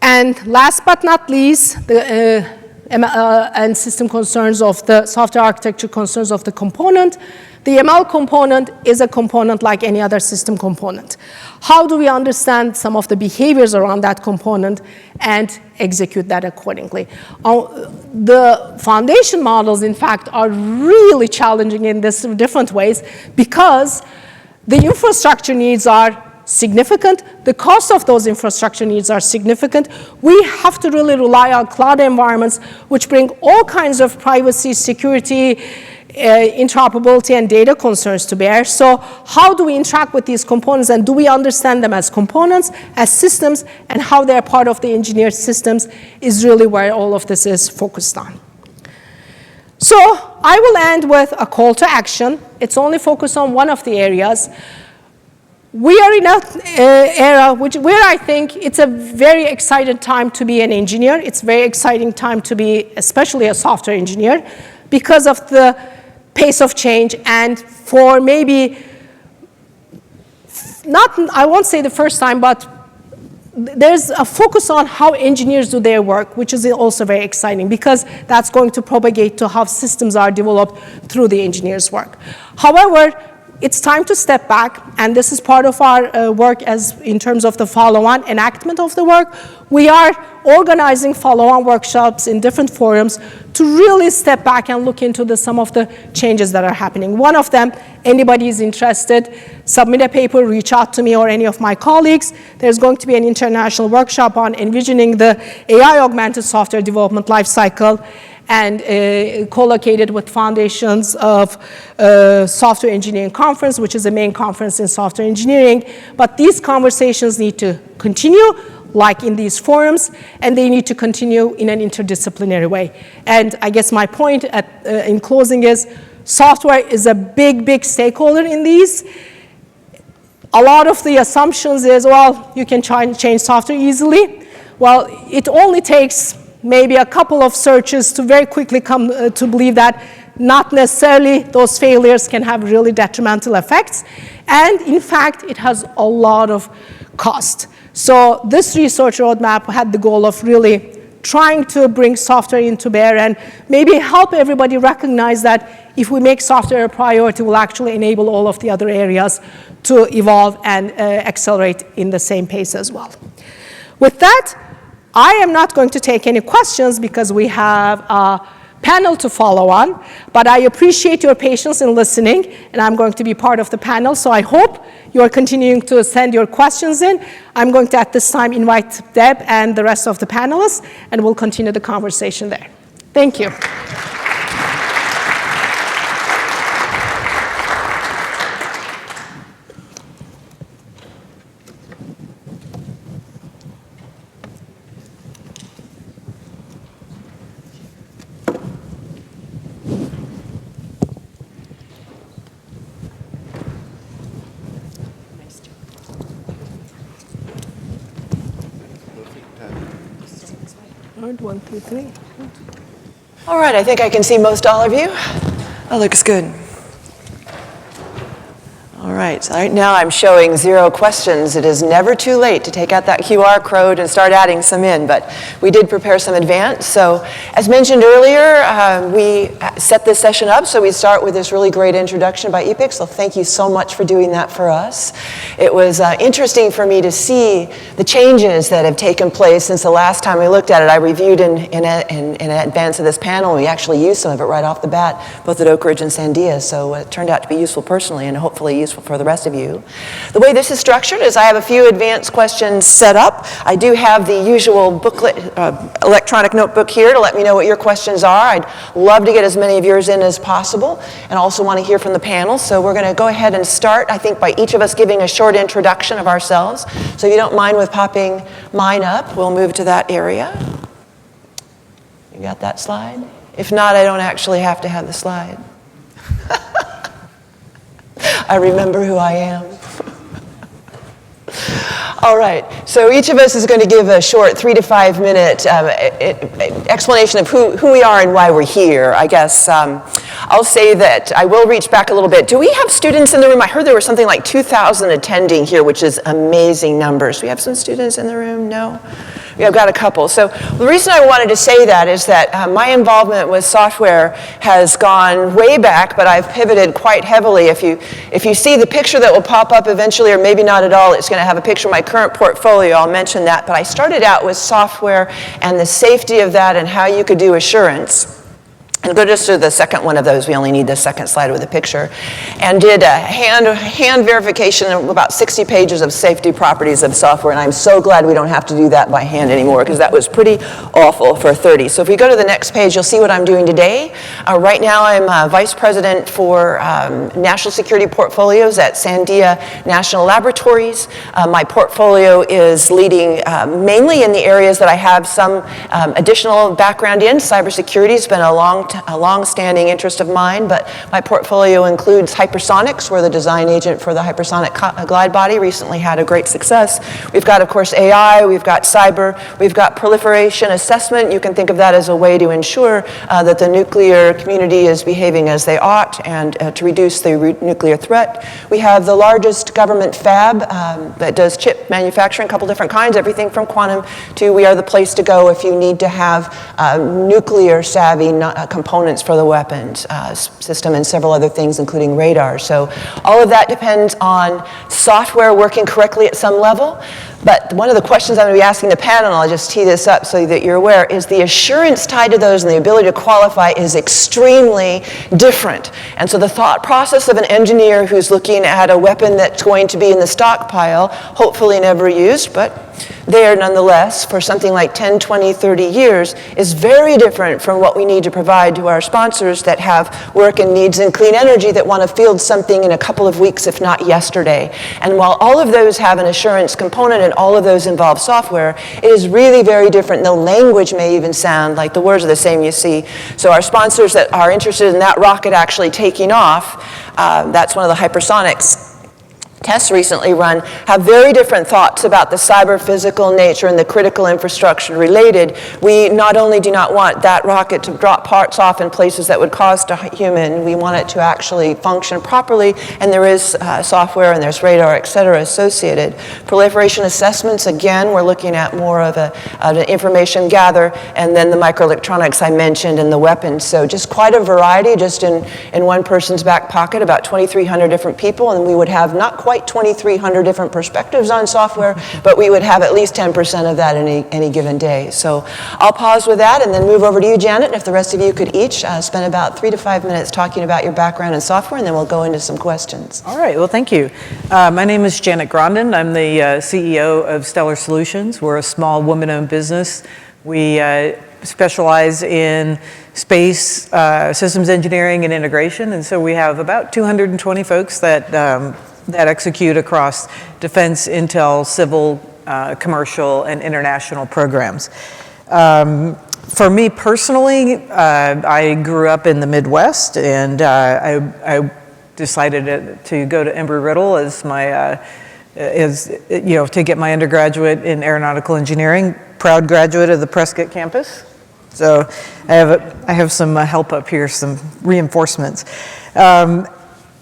Speaker 2: And last but not least, the and system concerns of the software architecture concerns of the component. The ML component is a component like any other system component. How do we understand some of the behaviors around that component and execute that accordingly? The foundation models, in fact, are really challenging in this different ways because the infrastructure needs are significant. The cost of those infrastructure needs are significant. We have to really rely on cloud environments which bring all kinds of privacy, security, interoperability, and data concerns to bear. So how do we interact with these components, and do we understand them as components, as systems, and how they're part of the engineered systems is really where all of this is focused on. So I will end with a call to action. It's only focused on one of the areas. We are in an era where I think it's a very exciting time to be an engineer. It's a very exciting time to be especially a software engineer because of the pace of change, and for maybe not, I won't say the first time, but there's a focus on how engineers do their work, which is also very exciting because that's going to propagate to how systems are developed through the engineers' work. However, it's time to step back, and this is part of our work as in terms of the follow-on enactment of the work. We are organizing follow-on workshops in different forums to really step back and look into some of the changes that are happening. One of them, anybody is interested, submit a paper, reach out to me or any of my colleagues. There's going to be an international workshop on envisioning the AI-augmented software development lifecycle, and co-located with Foundations of Software Engineering Conference, which is the main conference in software engineering. But these conversations need to continue. like in these forums, and they need to continue in an interdisciplinary way. And I guess my point in closing is software is a big, big stakeholder in these. A lot of the assumptions is, well, you can change software easily. Well, it only takes maybe a couple of searches to very quickly come to believe that not necessarily those failures can have really detrimental effects. And in fact, it has a lot of cost. So this research roadmap had the goal of really trying to bring software into bear and maybe help everybody recognize that if we make software a priority, we'll actually enable all of the other areas to evolve and accelerate in the same pace as well. With that, I am not going to take any questions because we have a panel to follow on, but I appreciate your patience in listening, and I'm going to be part of the panel, so I hope you are continuing to send your questions in. I'm going to, at this time, invite Deb and the rest of the panelists, and we'll continue the conversation there. Thank you. One, two, three.
Speaker 1: All right, I think I can see most all of you. That looks good. All right, so right now I'm showing 0 questions. It is never too late to take out that QR code and start adding some in, but we did prepare some advance. So as mentioned earlier, we set this session up, so we start with this really great introduction by EPIC, so thank you so much for doing that for us. It was interesting for me to see the changes that have taken place since the last time we looked at it. I reviewed in advance of this panel, and we actually used some of it right off the bat, both at Oak Ridge and Sandia, so it turned out to be useful personally and hopefully useful for the rest of you. The way this is structured is I have a few advanced questions set up. I do have the usual booklet, electronic notebook here to let me know what your questions are. I'd love to get as many of yours in as possible and also want to hear from the panel. So we're going to go ahead and start, I think, by each of us giving a short introduction of ourselves. So if you don't mind with popping mine up, we'll move to that area. You got that slide? If not, I don't actually have to have the slide. I remember who I am. All right, so each of us is going to give a short 3 to 5 minute explanation of who we are and why we're here. I guess I'll say that I will reach back a little bit. Do we have students in the room? I heard there was something like 2,000 attending here, which is amazing numbers. Do we have some students in the room? No? I've got a couple. So the reason I wanted to say that is that my involvement with software has gone way back, but I've pivoted quite heavily. If you see the picture that will pop up eventually, or maybe not at all, it's going to have a picture of my current portfolio. I'll mention that. But I started out with software and the safety of that and how you could do assurance. And go just to the second one of those. We only need the second slide with a picture. And did a hand verification of about 60 pages of safety properties of software. And I'm so glad we don't have to do that by hand anymore, because that was pretty awful for 30. So if we go to the next page, you'll see what I'm doing today. Right now I'm Vice President for National Security Portfolios at Sandia National Laboratories. My portfolio is leading mainly in the areas that I have some additional background in. Cybersecurity has been a long-standing interest of mine, but my portfolio includes hypersonics. We're the design agent for the hypersonic glide body. Recently had a great success. We've got, of course, AI. We've got cyber. We've got proliferation assessment. You can think of that as a way to ensure that the nuclear community is behaving as they ought and to reduce the nuclear threat. We have the largest government fab that does chip manufacturing, a couple different kinds, everything from quantum to we are the place to go if you need to have nuclear-savvy components for the weapons system and several other things, including radar. So all of that depends on software working correctly at some level. But one of the questions I'm going to be asking the panel, and I'll just tee this up so that you're aware, is the assurance tied to those and the ability to qualify is extremely different. And so the thought process of an engineer who's looking at a weapon that's going to be in the stockpile, hopefully never used, but there nonetheless for something like 10, 20, 30 years is very different from what we need to provide to our sponsors that have work and needs in clean energy that want to field something in a couple of weeks, if not yesterday. And while all of those have an assurance component and all of those involve software, it is really very different. The language may even sound like the words are the same, you see. So our sponsors that are interested in that rocket actually taking off, that's one of the hypersonics tests recently run, have very different thoughts about the cyber-physical nature and the critical infrastructure related. We not only do not want that rocket to drop parts off in places that would cost a human, we want it to actually function properly, and there is software and there's radar, et cetera, associated. Proliferation assessments, again, we're looking at more of an information gather, and then the microelectronics I mentioned and the weapons. So just quite a variety, just in one person's back pocket, about 2,300 different people, and we would have not quite 2,300 different perspectives on software, but we would have at least 10% of that any given day. So I'll pause with that and then move over to you, Janet, and if the rest of you could each spend about 3 to 5 minutes talking about your background in software, and then we'll go into some questions.
Speaker 3: All right, well, thank you. My name is Janet Grondin. I'm the CEO of Stellar Solutions. We're a small woman-owned business. We specialize in space systems engineering and integration, and so we have about 220 folks that execute across defense, intel, civil, commercial, and international programs. For me personally, I grew up in the Midwest, and I decided to go to Embry-Riddle as my, to get my undergraduate in aeronautical engineering. Proud graduate of the Prescott campus. So I have some help up here, some reinforcements.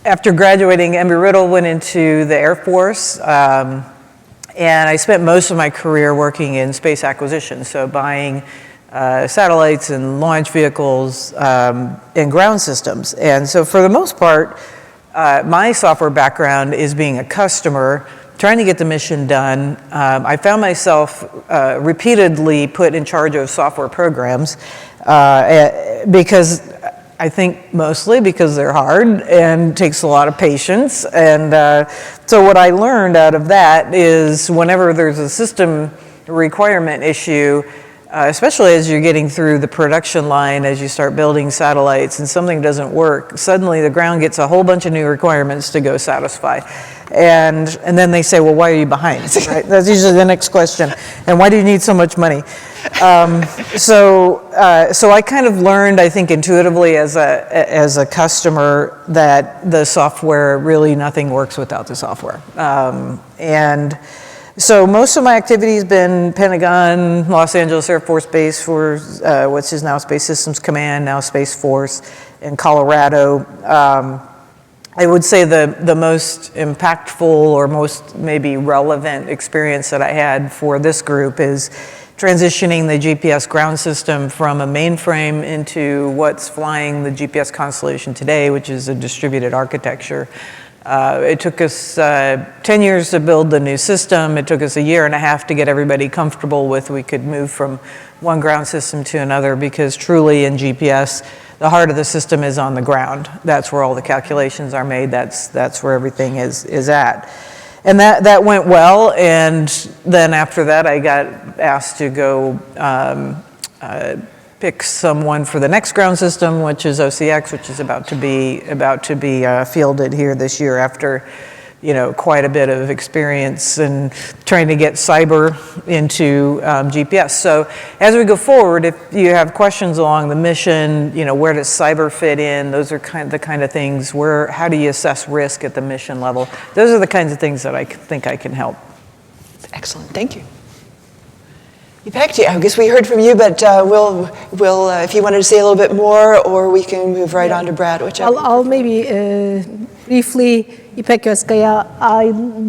Speaker 3: After graduating, Embry-Riddle went into the Air Force, and I spent most of my career working in space acquisition, so buying satellites and launch vehicles and ground systems. And so for the most part, my software background is being a customer, trying to get the mission done. I found myself repeatedly put in charge of software programs because I think mostly because they're hard and takes a lot of patience. And so what I learned out of that is whenever there's a system requirement issue, especially as you're getting through the production line, as you start building satellites and something doesn't work, suddenly the ground gets a whole bunch of new requirements to go satisfy. And then they say, well, why are you behind? Right? That's usually the next question. And why do you need so much money? So I kind of learned, I think, intuitively as a customer that the software, really nothing works without the software. And so most of my activity has been Pentagon, Los Angeles Air Force Base for which is now Space Systems Command, now Space Force in Colorado. I would say the most impactful or most maybe relevant experience that I had for this group is transitioning the GPS ground system from a mainframe into what's flying the GPS constellation today, which is a distributed architecture. It took us 10 years to build the new system. It took us 1.5 years to get everybody comfortable with we could move from one ground system to another, because truly in GPS, the heart of the system is on the ground. That's where all the calculations are made. That's where everything is at. And that went well, and then after that I got asked to go pick someone for the next ground system, which is OCX, which is about to be fielded here this year after quite a bit of experience and trying to get cyber into GPS. So as we go forward, if you have questions along the mission, where does cyber fit in? Those are the kind of things how do you assess risk at the mission level? Those are the kinds of things that I think I can help.
Speaker 1: Excellent, thank you. Ipekti, I guess we heard from you, but we'll if you wanted to say a little bit more, or we can move right on to Brad, whichever.
Speaker 2: I'll maybe briefly, İpek Özkaya,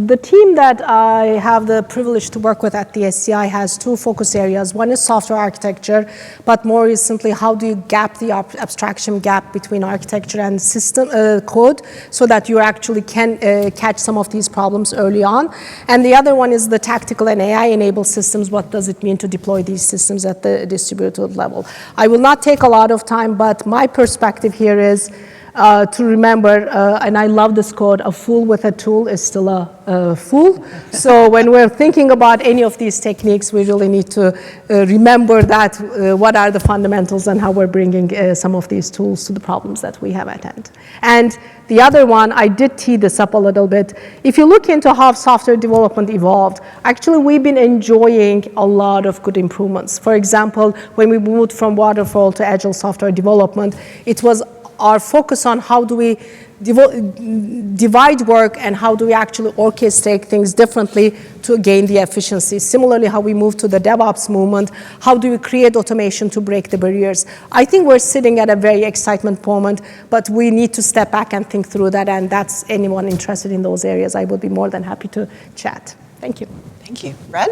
Speaker 2: the team that I have the privilege to work with at the SCI has two focus areas. One is software architecture, but more recently, how do you gap the abstraction gap between architecture and system code so that you actually can catch some of these problems early on. And the other one is the tactical and AI-enabled systems. What does it mean to deploy these systems at the distributed level? I will not take a lot of time, but my perspective here is to remember, and I love this quote, a fool with a tool is still a fool. So when we're thinking about any of these techniques, we really need to remember that what are the fundamentals and how we're bringing some of these tools to the problems that we have at hand. And the other one, I did tee this up a little bit. If you look into how software development evolved, actually we've been enjoying a lot of good improvements. For example, when we moved from waterfall to agile software development, it was our focus on how do we divide work and how do we actually orchestrate things differently to gain the efficiency. Similarly, how we move to the DevOps movement, how do we create automation to break the barriers? I think we're sitting at a very excitement moment, but we need to step back and think through that, and that's anyone interested in those areas, I would be more than happy to chat. Thank you.
Speaker 1: Thank you. Brad?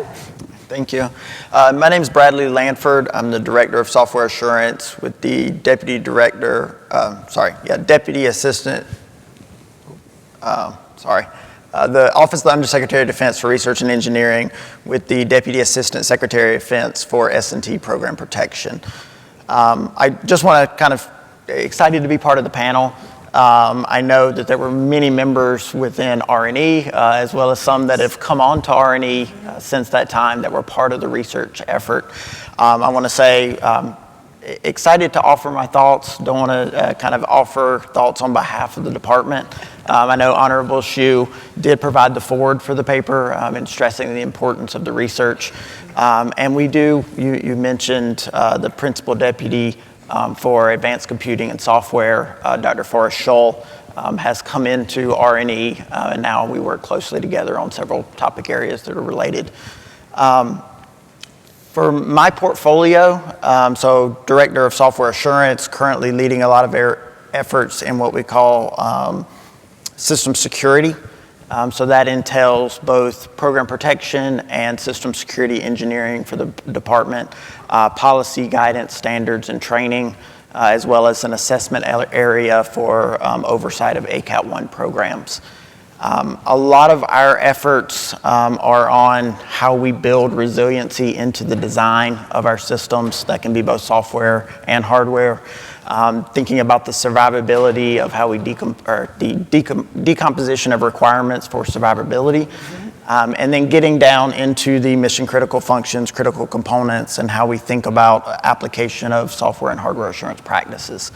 Speaker 4: Thank you. My name is Bradley Lanford. I'm the Director of Software Assurance with the Deputy Assistant, the Office of the Undersecretary of Defense for Research and Engineering with the Deputy Assistant Secretary of Defense for S&T Program Protection. I just want to kind of excited to be part of the panel. I know that there were many members within R&E, as well as some that have come on to R&E since that time that were part of the research effort. I want to say, excited to offer my thoughts. Don't want to kind of offer thoughts on behalf of the department. I know Honorable Hsu did provide the forward for the paper in stressing the importance of the research. And we do, you mentioned the Principal Deputy for Advanced Computing and Software, Dr. Forrest Scholl, has come into R&E, and now we work closely together on several topic areas that are related. For my portfolio, so Director of Software Assurance, currently leading a lot of efforts in what we call system security. So that entails both program protection and system security engineering for the department, policy guidance, standards, and training, as well as an assessment area for oversight of ACAT 1 programs. A lot of our efforts are on how we build resiliency into the design of our systems. That can be both software and hardware. Thinking about the survivability of how we decomposition of requirements for survivability, and then getting down into the mission critical functions, critical components, and how we think about application of software and hardware assurance practices.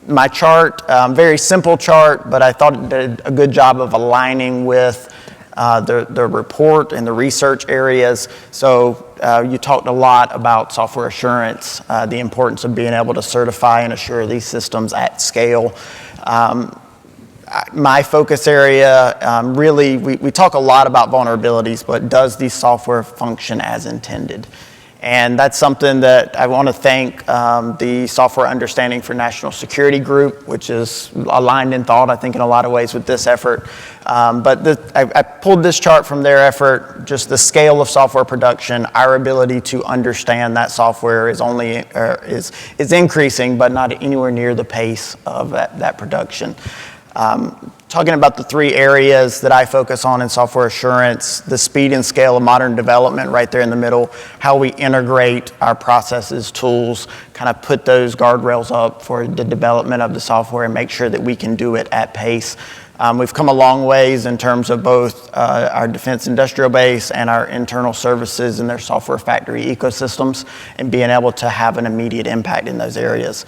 Speaker 4: My chart, very simple chart, but I thought it did a good job of aligning with the report and the research areas. So you talked a lot about software assurance, the importance of being able to certify and assure these systems at scale. My focus area, really, we talk a lot about vulnerabilities, but does the software function as intended? And that's something that I want to thank the Software Understanding for National Security group, which is aligned in thought, I think, in a lot of ways with this effort. But I pulled this chart from their effort, just the scale of software production, our ability to understand that software is is increasing, but not anywhere near the pace of that production. Talking about the three areas that I focus on in software assurance, the speed and scale of modern development right there in the middle, how we integrate our processes, tools, kind of put those guardrails up for the development of the software and make sure that we can do it at pace. We've come a long ways in terms of both our defense industrial base and our internal services and their software factory ecosystems and being able to have an immediate impact in those areas.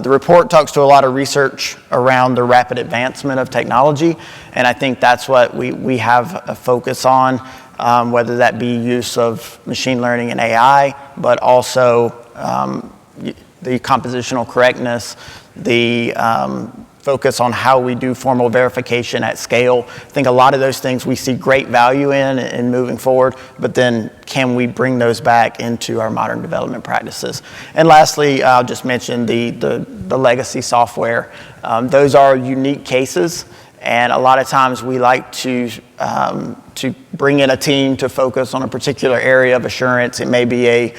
Speaker 4: The report talks to a lot of research around the rapid advancement of technology, and I think that's what we have a focus on, whether that be use of machine learning and AI, but also the compositional correctness, the focus on how we do formal verification at scale. I think a lot of those things we see great value in moving forward, but then can we bring those back into our modern development practices? And lastly, I'll just mention the legacy software. Those are unique cases, and a lot of times we like to bring in a team to focus on a particular area of assurance. It may be a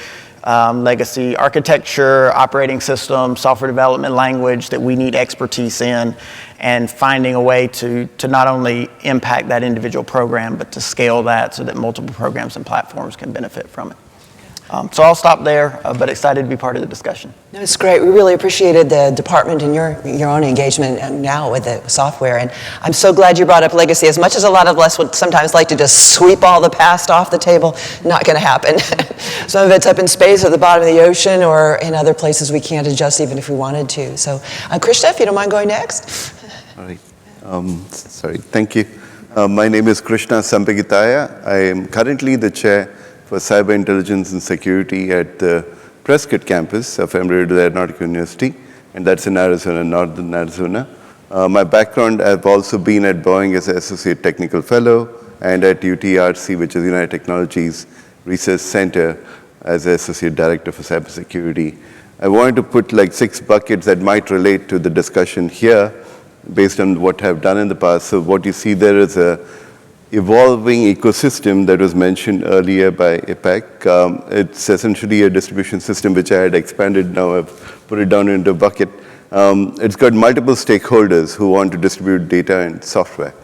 Speaker 4: legacy architecture, operating system, software development language that we need expertise in, and finding a way to not only impact that individual program, but to scale that so that multiple programs and platforms can benefit from it. So I'll stop there, but excited to be part of the discussion.
Speaker 1: No, it's great. We really appreciated the department and your own engagement now with the software. And I'm so glad you brought up legacy. As much as a lot of us would sometimes like to just sweep all the past off the table, not going to happen. Some of it's up in space at the bottom of the ocean, or in other places we can't adjust even if we wanted to. So, Krishna, if you don't mind going next.
Speaker 5: All right. Sorry. Thank you. My name is Krishna Sampagitaya. I am currently the chair for Cyber Intelligence and Security at the Prescott campus of Embry-Riddle Aeronautical University, and that's in Arizona, northern Arizona. My background, I've also been at Boeing as an Associate Technical Fellow and at UTRC, which is United Technologies Research Center, as an Associate Director for Cybersecurity. I wanted to put like 6 buckets that might relate to the discussion here based on what I've done in the past. So what you see there is a evolving ecosystem that was mentioned earlier by IPAC. It's essentially a distribution system which I had expanded. Now I've put it down into a bucket. It's got multiple stakeholders who want to distribute data and software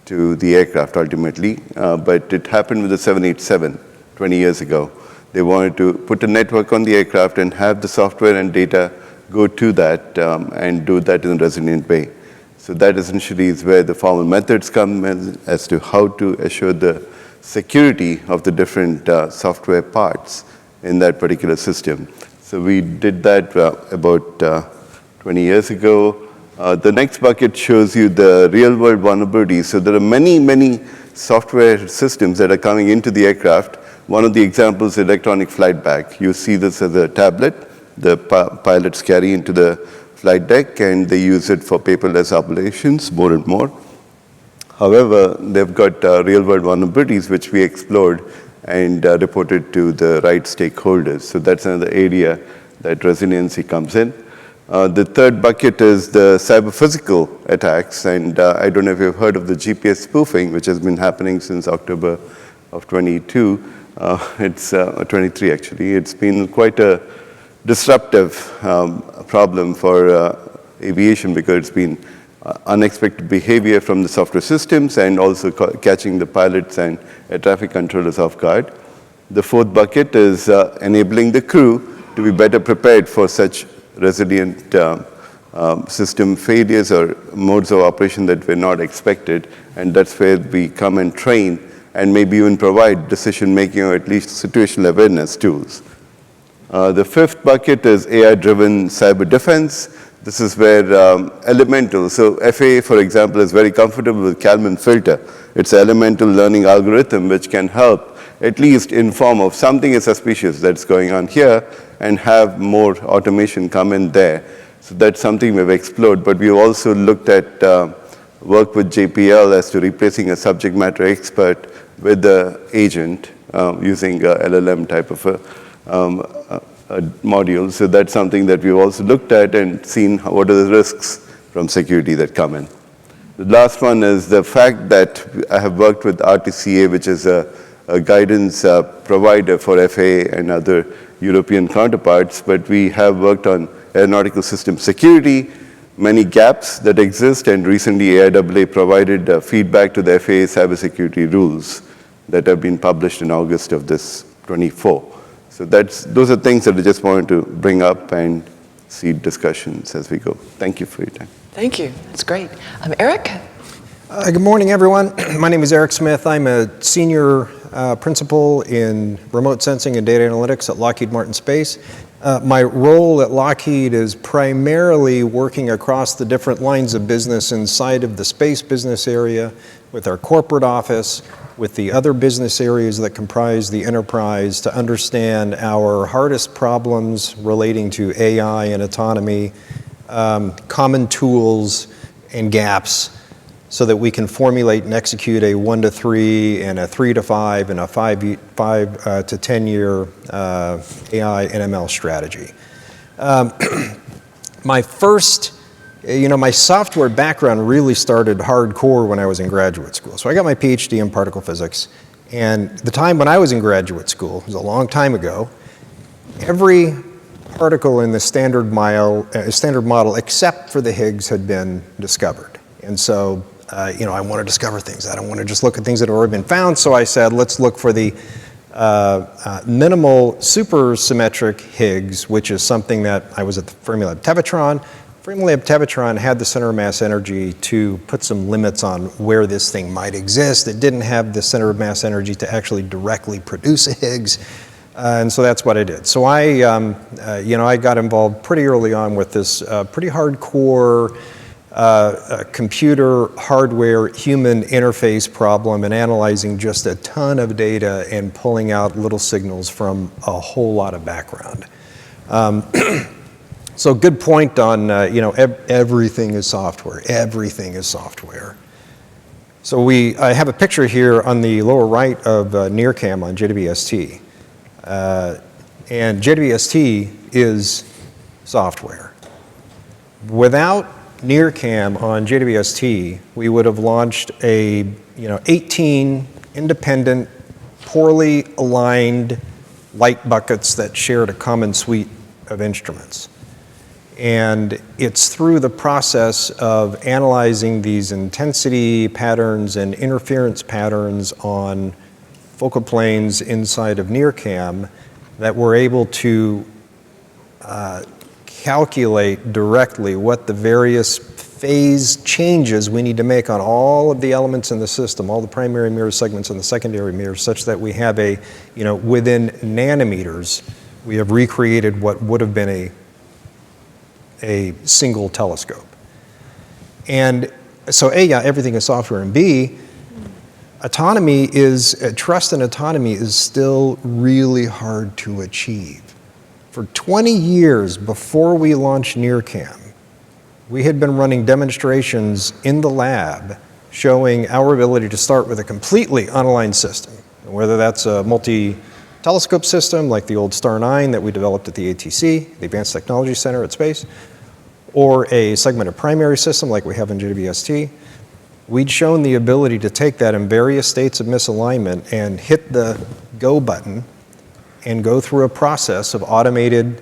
Speaker 5: to the aircraft ultimately, but it happened with the 787 20 years ago. They wanted to put a network on the aircraft and have the software and data go to that and do that in a resilient way. So that essentially is where the formal methods come in as to how to assure the security of the different software parts in that particular system. So we did that about 20 years ago. The next bucket shows you the real-world vulnerabilities. So there are many, many software systems that are coming into the aircraft. One of the examples is electronic flight bag. You see this as a tablet the pilots carry into the flight deck, and they use it for paperless operations more and more. However, they've got real-world vulnerabilities, which we explored and reported to the right stakeholders. So that's another area that resiliency comes in. The third bucket is the cyber-physical attacks, and I don't know if you've heard of the GPS spoofing, which has been happening since October of 22. It's 23, actually. It's been quite a disruptive problem for aviation because it's been unexpected behavior from the software systems and also catching the pilots and air traffic controllers off guard. The fourth bucket is enabling the crew to be better prepared for such resilient system failures or modes of operation that were not expected, and that's where we come and train and maybe even provide decision-making or at least situational awareness tools. The fifth bucket is AI-driven cyber defense. This is where elemental, so FAA, for example, is very comfortable with Kalman filter. It's an elemental learning algorithm which can help at least inform of something is suspicious that's going on here and have more automation come in there. So that's something we've explored, but we've also looked at work with JPL as to replacing a subject matter expert with the agent using a LLM type of a module. So that's something that we've also looked at and seen what are the risks from security that come in. The last one is the fact that I have worked with RTCA, which is a guidance provider for FAA and other European counterparts, but we have worked on aeronautical system security, many gaps that exist, and recently AIAA provided feedback to the FAA cybersecurity rules that have been published in August of this 24. So those are things that I just wanted to bring up and see discussions as we go. Thank you for your time.
Speaker 1: Thank you. That's great. Eric?
Speaker 6: Good morning, everyone. My name is Eric Smith. I'm a senior principal in remote sensing and data analytics at Lockheed Martin Space. My role at Lockheed is primarily working across the different lines of business inside of the space business area with our corporate office, with the other business areas that comprise the enterprise to understand our hardest problems relating to AI and autonomy, common tools and gaps, so that we can formulate and execute a 1 to 3 and a 3 to 5 and a 5 to 10 year AI and ML strategy. My software background really started hardcore when I was in graduate school. So I got my PhD in particle physics, and the time when I was in graduate school, it was a long time ago, every particle in the standard model except for the Higgs had been discovered. And so I want to discover things. I don't want to just look at things that have already been found. So I said, let's look for the minimal supersymmetric Higgs, which is something that I was at the Fermilab Tevatron. Fermilab Tevatron had the center of mass energy to put some limits on where this thing might exist. It didn't have the center of mass energy to actually directly produce a Higgs. And so that's what I did. So I got involved pretty early on with this pretty hardcore computer hardware human interface problem and analyzing just a ton of data and pulling out little signals from a whole lot of background. So good point on, everything is software. Everything is software. So I have a picture here on the lower right of NearCam on JWST. And JWST is software. Without NearCam on JWST, we would have launched 18 independent, poorly aligned light buckets that shared a common suite of instruments. And it's through the process of analyzing these intensity patterns and interference patterns on focal planes inside of NearCam that we're able to calculate directly what the various phase changes we need to make on all of the elements in the system, all the primary mirror segments and the secondary mirrors, such that we have within nanometers, we have recreated what would have been a single telescope. And so everything is software, and B, trust and autonomy is still really hard to achieve. For 20 years before we launched NearCam, we had been running demonstrations in the lab showing our ability to start with a completely unaligned system, whether that's a multi-telescope system like the old Star 9 that we developed at the ATC, the Advanced Technology Center at Space, or a segmented primary system like we have in JWST. We'd shown the ability to take that in various states of misalignment and hit the go button and go through a process of automated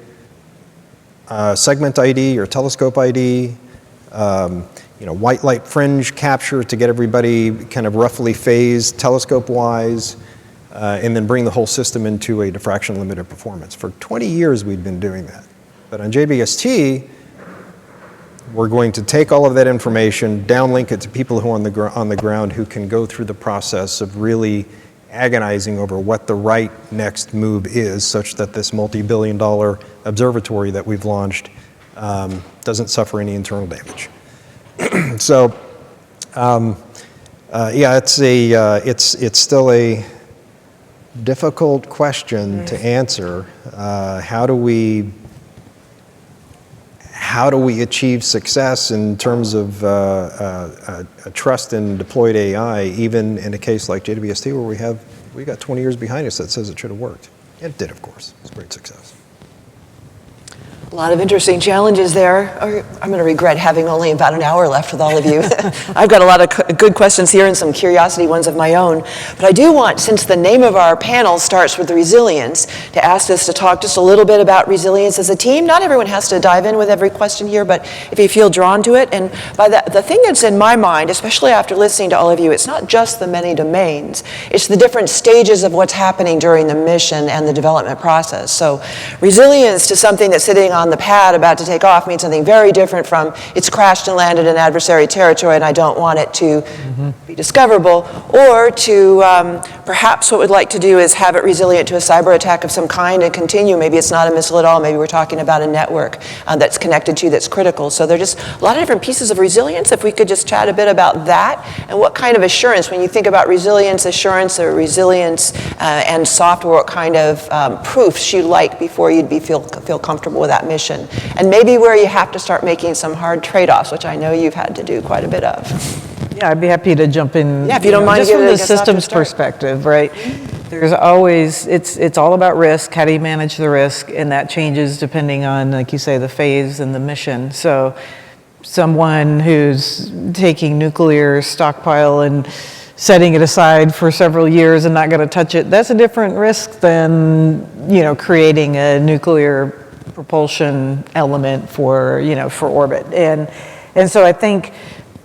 Speaker 6: segment ID or telescope ID, white light fringe capture to get everybody kind of roughly phased telescope-wise, and then bring the whole system into a diffraction limited performance. For 20 years we'd been doing that. But on JBST, we're going to take all of that information, downlink it to people who are on the ground who can go through the process of really agonizing over what the right next move is, such that this multi-billion-dollar observatory that we've launched doesn't suffer any internal damage. So, it's still a difficult question to answer. How do we achieve success in terms of a trust in deployed AI, even in a case like JWST where we got 20 years behind us that says it should have worked? It did, of course. It's a great success.
Speaker 1: A lot of interesting challenges there. I'm going to regret having only about an hour left with all of you. I've got a lot of good questions here and some curiosity ones of my own. But I do want, since the name of our panel starts with resilience, to ask us to talk just a little bit about resilience as a team. Not everyone has to dive in with every question here, but if you feel drawn to it. And by the thing that's in my mind, especially after listening to all of you, it's not just the many domains. It's the different stages of what's happening during the mission and the development process. So resilience to something that's sitting on the pad about to take off means something very different from it's crashed and landed in adversary territory and I don't want it to be discoverable, or to perhaps what we'd like to do is have it resilient to a cyber attack of some kind and continue. Maybe it's not a missile at all. Maybe we're talking about a network that's connected to that's critical. So there are just a lot of different pieces of resilience. If we could just chat a bit about that and what kind of assurance, when you think about resilience, assurance, or resilience and software, what kind of proofs you like before you'd feel comfortable with that mission, and maybe where you have to start making some hard trade-offs, which I know you've had to do quite a bit of.
Speaker 3: Yeah, I'd be happy to jump in.
Speaker 1: Yeah, if you don't mind,
Speaker 3: just from the systems perspective, right? There's always, it's all about risk. How do you manage the risk? And that changes depending on, like you say, the phase and the mission. So someone who's taking nuclear stockpile and setting it aside for several years and not going to touch it, that's a different risk than, creating a nuclear propulsion element for orbit. And so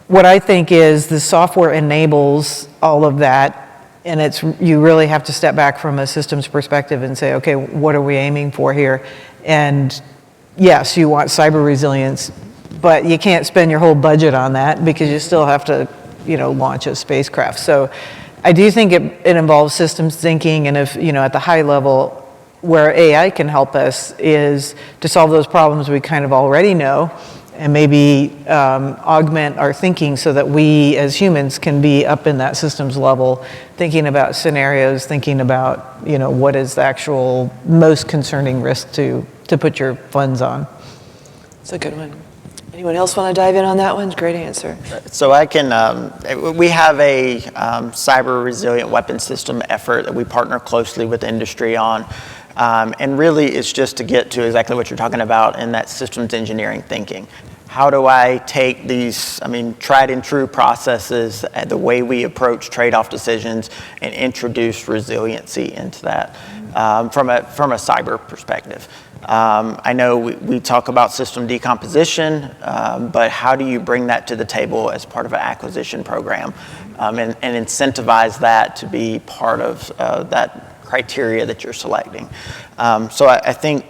Speaker 3: what I think is the software enables all of that And you really have to step back from a systems perspective and say, okay, what are we aiming for here? And yes, you want cyber resilience, but you can't spend your whole budget on that because you still have to, launch a spacecraft. So I do think it involves systems thinking, and if, at the high level, where AI can help us is to solve those problems we kind of already know, and maybe augment our thinking so that we as humans can be up in that systems level, thinking about scenarios, thinking about, what is the actual most concerning risk to put your funds on.
Speaker 1: That's a good one. Anyone else want to dive in on that one? Great answer.
Speaker 4: So I can, we have a cyber resilient weapon system effort that we partner closely with industry on. And really it's just to get to exactly what you're talking about in that systems engineering thinking. How do I take these, tried and true processes, the way we approach trade-off decisions, and introduce resiliency into that from a cyber perspective? I know we talk about system decomposition, but how do you bring that to the table as part of an acquisition program and incentivize that to be part of that criteria that you're selecting? So I think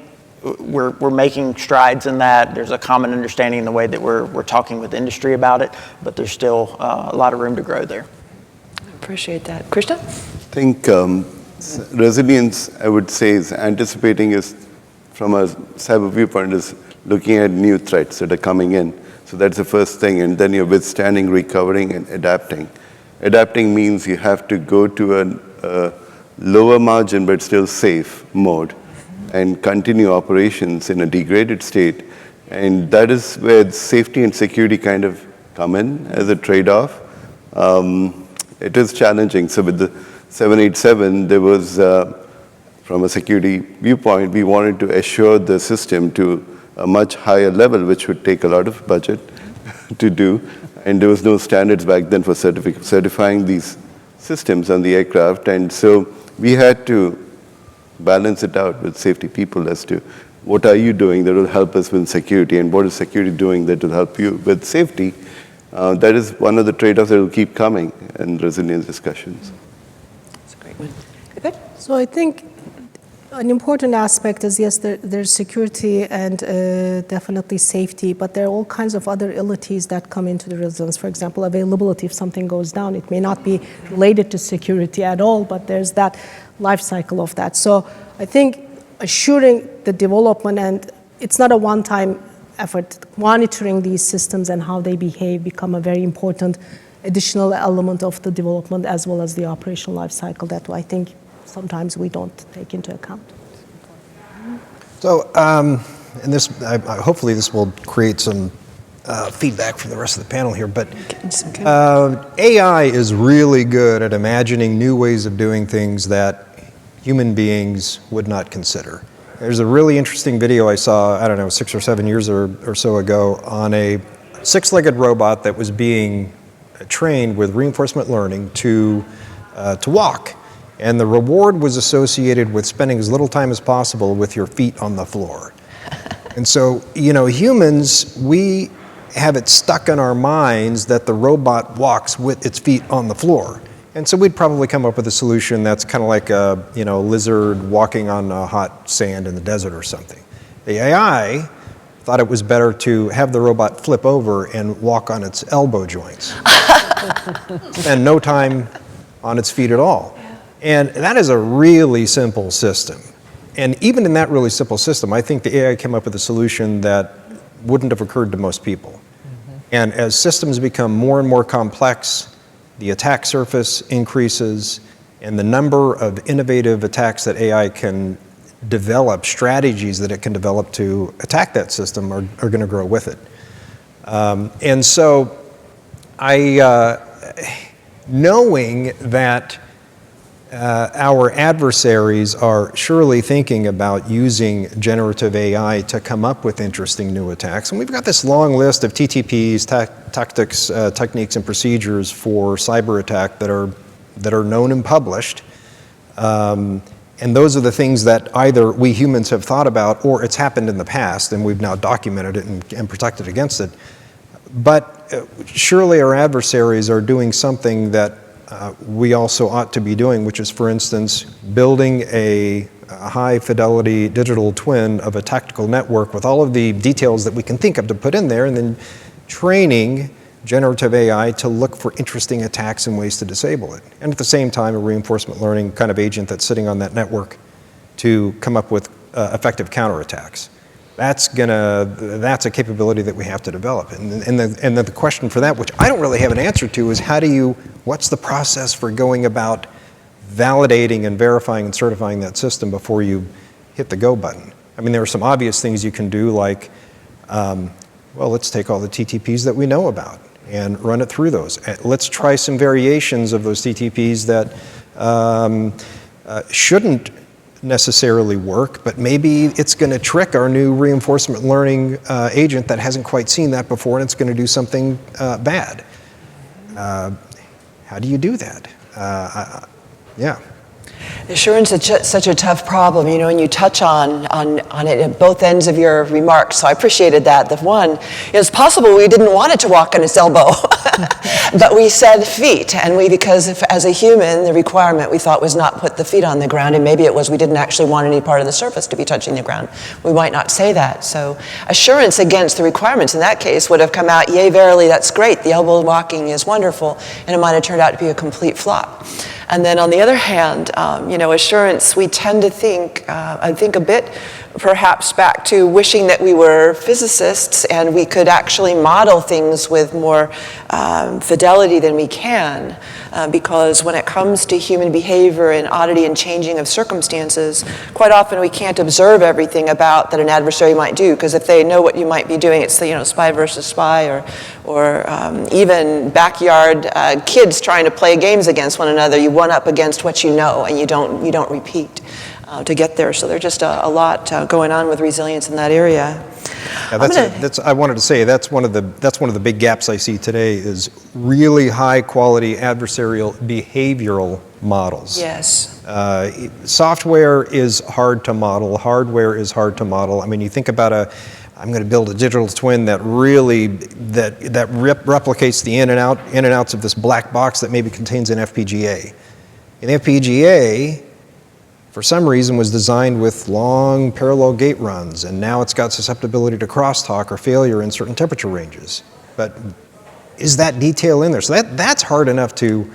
Speaker 4: we're making strides in that. There's a common understanding in the way that we're talking with industry about it, but there's still a lot of room to grow there.
Speaker 1: I appreciate that. Krishna?
Speaker 5: I think resilience, I would say, is anticipating from a cyber viewpoint is looking at new threats that are coming in. So that's the first thing, and then you're withstanding, recovering, and adapting. Adapting means you have to go to a lower margin but still safe mode and continue operations in a degraded state. And that is where safety and security kind of come in as a trade-off. It is challenging. So with the 787, there was, from a security viewpoint, we wanted to assure the system to a much higher level, which would take a lot of budget to do. And there was no standards back then for certifying these systems on the aircraft. And so we had to balance it out with safety people as to what are you doing that will help us with security, and what is security doing that will help you with safety. That is one of the trade-offs that will keep coming in resilience discussions.
Speaker 1: That's a great one. Yvette?
Speaker 2: So I think an important aspect is, yes, there's security and definitely safety, but there are all kinds of other abilities that come into the resilience. For example, availability. If something goes down, it may not be related to security at all, but there's that life cycle of that. So I think assuring the development, and it's not a one-time effort, monitoring these systems and how they behave become a very important additional element of the development as well as the operational life cycle that I think sometimes we don't take into account.
Speaker 6: So, and this, hopefully this will create some feedback from the rest of the panel here, but AI is really good at imagining new ways of doing things that human beings would not consider. There's a really interesting video I saw, 6 or 7 years or so ago, on a 6-legged robot that was being trained with reinforcement learning to walk. And the reward was associated with spending as little time as possible with your feet on the floor. And so, humans, we have it stuck in our minds that the robot walks with its feet on the floor. And so we'd probably come up with a solution that's kind of like a lizard walking on hot sand in the desert or something. The AI thought it was better to have the robot flip over and walk on its elbow joints. Spend no time on its feet at all. And that is a really simple system. And even in that really simple system, I think the AI came up with a solution that wouldn't have occurred to most people. Mm-hmm. And as systems become more and more complex, the attack surface increases, and the number of innovative attacks that AI can develop, strategies that it can develop to attack that system are going to grow with it. And so knowing that our adversaries are surely thinking about using generative AI to come up with interesting new attacks. And we've got this long list of TTPs, tactics, techniques, and procedures for cyber attack that are known and published. And those are the things that either we humans have thought about or it's happened in the past and we've now documented it and protected against it. But surely our adversaries are doing something that we also ought to be doing, which is, for instance, building a high-fidelity digital twin of a tactical network with all of the details that we can think of to put in there, and then training generative AI to look for interesting attacks and ways to disable it. And at the same time, a reinforcement learning kind of agent that's sitting on that network to come up with effective counterattacks. That's a capability that we have to develop. And the question for that, which I don't really have an answer to, is what's the process for going about validating and verifying and certifying that system before you hit the go button? I mean, there are some obvious things you can do, like, well, let's take all the TTPs that we know about and run it through those. Let's try some variations of those TTPs that shouldn't necessarily work, but maybe it's going to trick our new reinforcement learning agent that hasn't quite seen that before, and it's going to do something bad. How do you do that? Yeah.
Speaker 1: Assurance is such a tough problem, and you touch on it at both ends of your remarks, so I appreciated that. The one, it's possible we didn't want it to walk on its elbow, but we said feet, and because as a human, the requirement we thought was not put the feet on the ground, and maybe it was we didn't actually want any part of the surface to be touching the ground. We might not say that. So assurance against the requirements in that case would have come out, yea, verily, that's great, the elbow walking is wonderful, and it might have turned out to be a complete flop. And then on the other hand, assurance, we tend to think, I think a bit perhaps back to wishing that we were physicists and we could actually model things with more fidelity than we can, because when it comes to human behavior and oddity and changing of circumstances, quite often we can't observe everything about that an adversary might do, because if they know what you might be doing, it's spy versus spy, or even backyard kids trying to play games against one another. You one up against what you know, and you don't repeat to get there. So there's just a lot going on with resilience in that area.
Speaker 6: Yeah, I wanted to say that's one of the big gaps I see today is really high quality adversarial behavioral models.
Speaker 1: Yes.
Speaker 6: Software is hard to model. Hardware is hard to model. I mean, you think about I'm going to build a digital twin that really replicates the in and outs of this black box that maybe contains an FPGA. An FPGA, for some reason, was designed with long parallel gate runs, and now it's got susceptibility to crosstalk or failure in certain temperature ranges. But is that detail in there? So that's hard enough to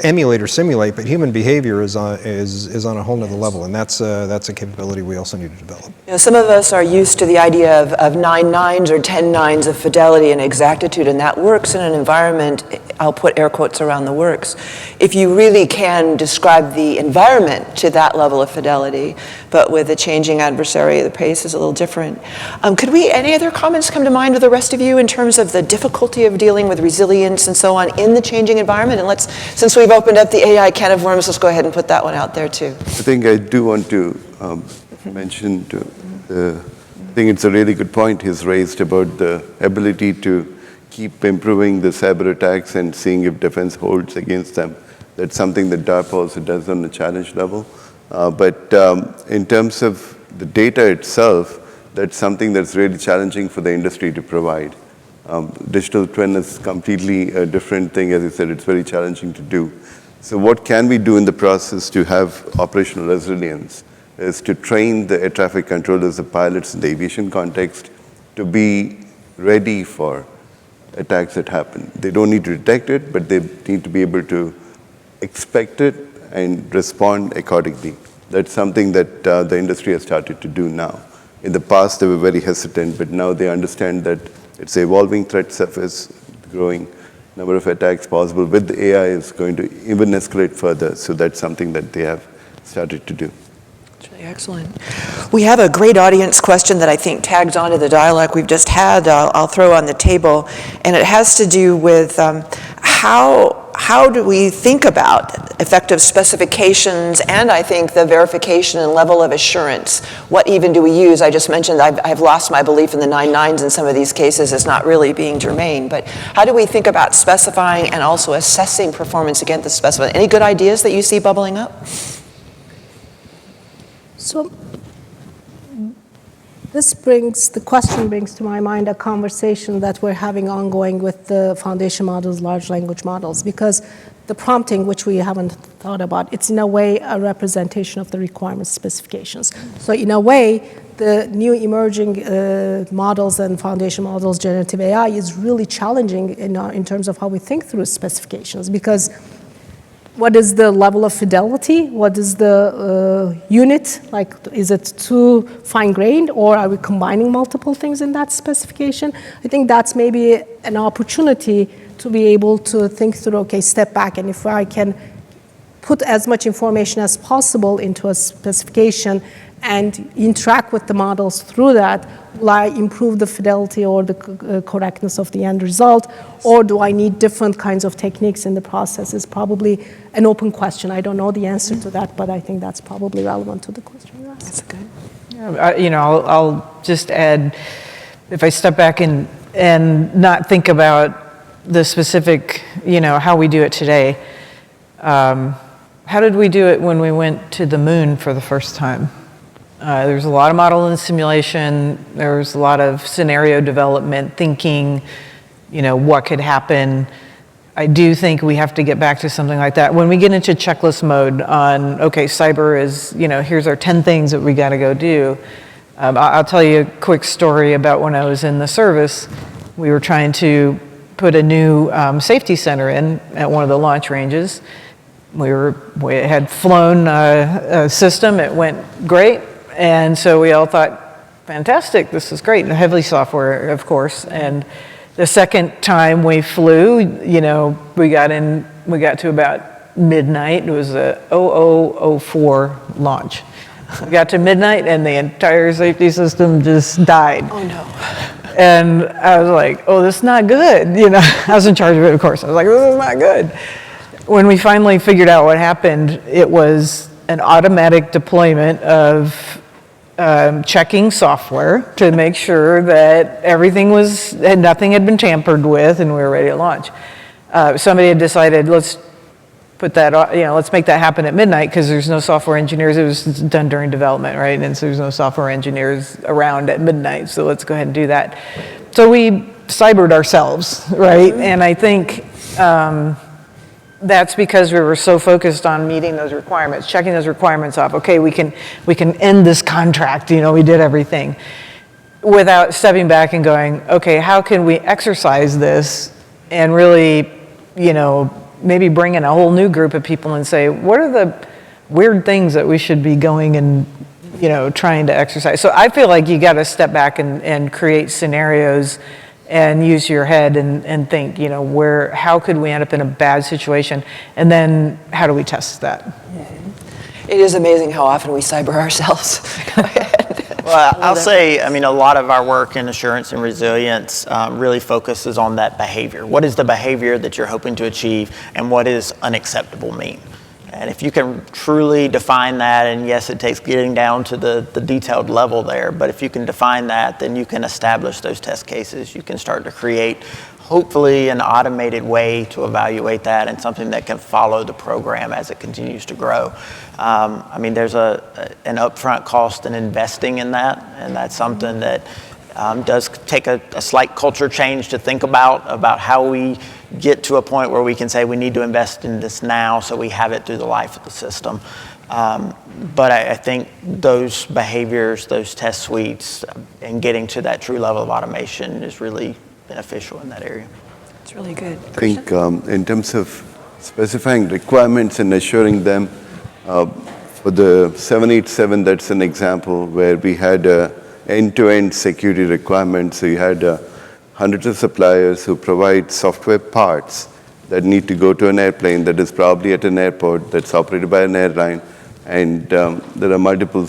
Speaker 6: emulate or simulate, but human behavior is on a whole nother level, and that's a capability we also need to develop.
Speaker 1: Some of us are used to the idea of 9 nines or 10 nines of fidelity and exactitude, and that works in an environment, I'll put air quotes around the works, if you really can describe the environment to that level of fidelity, but with a changing adversary, the pace is a little different. Any other comments come to mind with the rest of you in terms of the difficulty of dealing with resilience and so on in the changing environment? And since we've opened up the AI can of worms, let's go ahead and put that one out there too.
Speaker 5: I think I do want to mention I think it's a really good point he's raised about the ability to keep improving the cyber attacks and seeing if defense holds against them. That's something that DARPA also does on the challenge level. But in terms of the data itself, that's something that's really challenging for the industry to provide. Digital twin is completely a different thing. As I said, it's very challenging to do. So what can we do in the process to have operational resilience is to train the air traffic controllers, the pilots in the aviation context, to be ready for attacks that happen. They don't need to detect it, but they need to be able to expect it and respond accordingly. That's something that the industry has started to do now. In the past, they were very hesitant, but now they understand that it's an evolving threat surface, growing number of attacks possible with the AI is going to even escalate further. So that's something that they have started to do.
Speaker 1: That's really excellent. We have a great audience question that I think tags onto the dialogue we've just had. I'll throw on the table, and it has to do with how do we think about effective specifications and I think the verification and level of assurance? What even do we use? I just mentioned I've lost my belief in the 9 nines in some of these cases as not really being germane, but how do we think about specifying and also assessing performance against the specified? Any good ideas that you see bubbling up?
Speaker 2: So The question brings to my mind a conversation that we're having ongoing with the foundation models, large language models, because the prompting, which we haven't thought about, it's in a way a representation of the requirement specifications. So in a way, the new emerging models and foundation models, generative AI, is really challenging in terms of how we think through specifications, because what is the level of fidelity? What is the unit? Like, is it too fine-grained, or are we combining multiple things in that specification? I think that's maybe an opportunity to be able to think through, okay, step back, and if I can put as much information as possible into a specification and interact with the models through that, will I improve the fidelity or the correctness of the end result, or do I need different kinds of techniques in the process? Is probably an open question. I don't know the answer to that, but I think that's probably relevant to the question you asked.
Speaker 3: That's good.
Speaker 7: Yeah, I'll just add, if I step back and not think about the specific, how we do it today. How did we do it when we went to the moon for the first time? There's a lot of model and simulation. There's a lot of scenario development, thinking, what could happen. I do think we have to get back to something like that. When we get into checklist mode on, okay, cyber is, here's our 10 things that we got to go do. I'll tell you a quick story about when I was in the service. We were trying to put a new safety center in at one of the launch ranges. We had flown a system. It went great. And so we all thought, fantastic, this is great. And heavily software, of course. And the second time we flew, we got to about midnight. It was a 0004 launch. We got to midnight and the entire safety system just died.
Speaker 1: Oh no.
Speaker 7: And I was like, oh, this is not good. I was in charge of it, of course. I was like, this is not good. When we finally figured out what happened, it was an automatic deployment of checking software to make sure that nothing had been tampered with, and we were ready to launch. Somebody had decided, let's put that, let's make that happen at midnight, because there's no software engineers. It was done during development, right? And so there's no software engineers around at midnight, so let's go ahead and do that. So we cybered ourselves, right? And I think that's because we were so focused on meeting those requirements, checking those requirements off. Okay, we can end this contract, we did everything, without stepping back and going, okay, how can we exercise this and really, maybe bring in a whole new group of people and say, what are the weird things that we should be going and, trying to exercise? So I feel like you got to step back and create scenarios and use your head and think, how could we end up in a bad situation? And then how do we test that?
Speaker 1: It is amazing how often we cyber ourselves. Go ahead.
Speaker 4: Well, I'll say, a lot of our work in assurance and resilience really focuses on that behavior. What is the behavior that you're hoping to achieve, and what is unacceptable mean? And if you can truly define that, and yes, it takes getting down to the detailed level there, but if you can define that, then you can establish those test cases. You can start to create, hopefully, an automated way to evaluate that, and something that can follow the program as it continues to grow. There's an upfront cost in investing in that, and that's something that does take a slight culture change to think about how we get to a point where we can say we need to invest in this now so we have it through the life of the system. But I think those behaviors, those test suites, and getting to that true level of automation is really beneficial in that area.
Speaker 1: It's really good.
Speaker 5: I think in terms of specifying requirements and assuring them, for the 787, that's an example where we had end-to-end security requirements. So you had hundreds of suppliers who provide software parts that need to go to an airplane that is probably at an airport that's operated by an airline, and there are multiple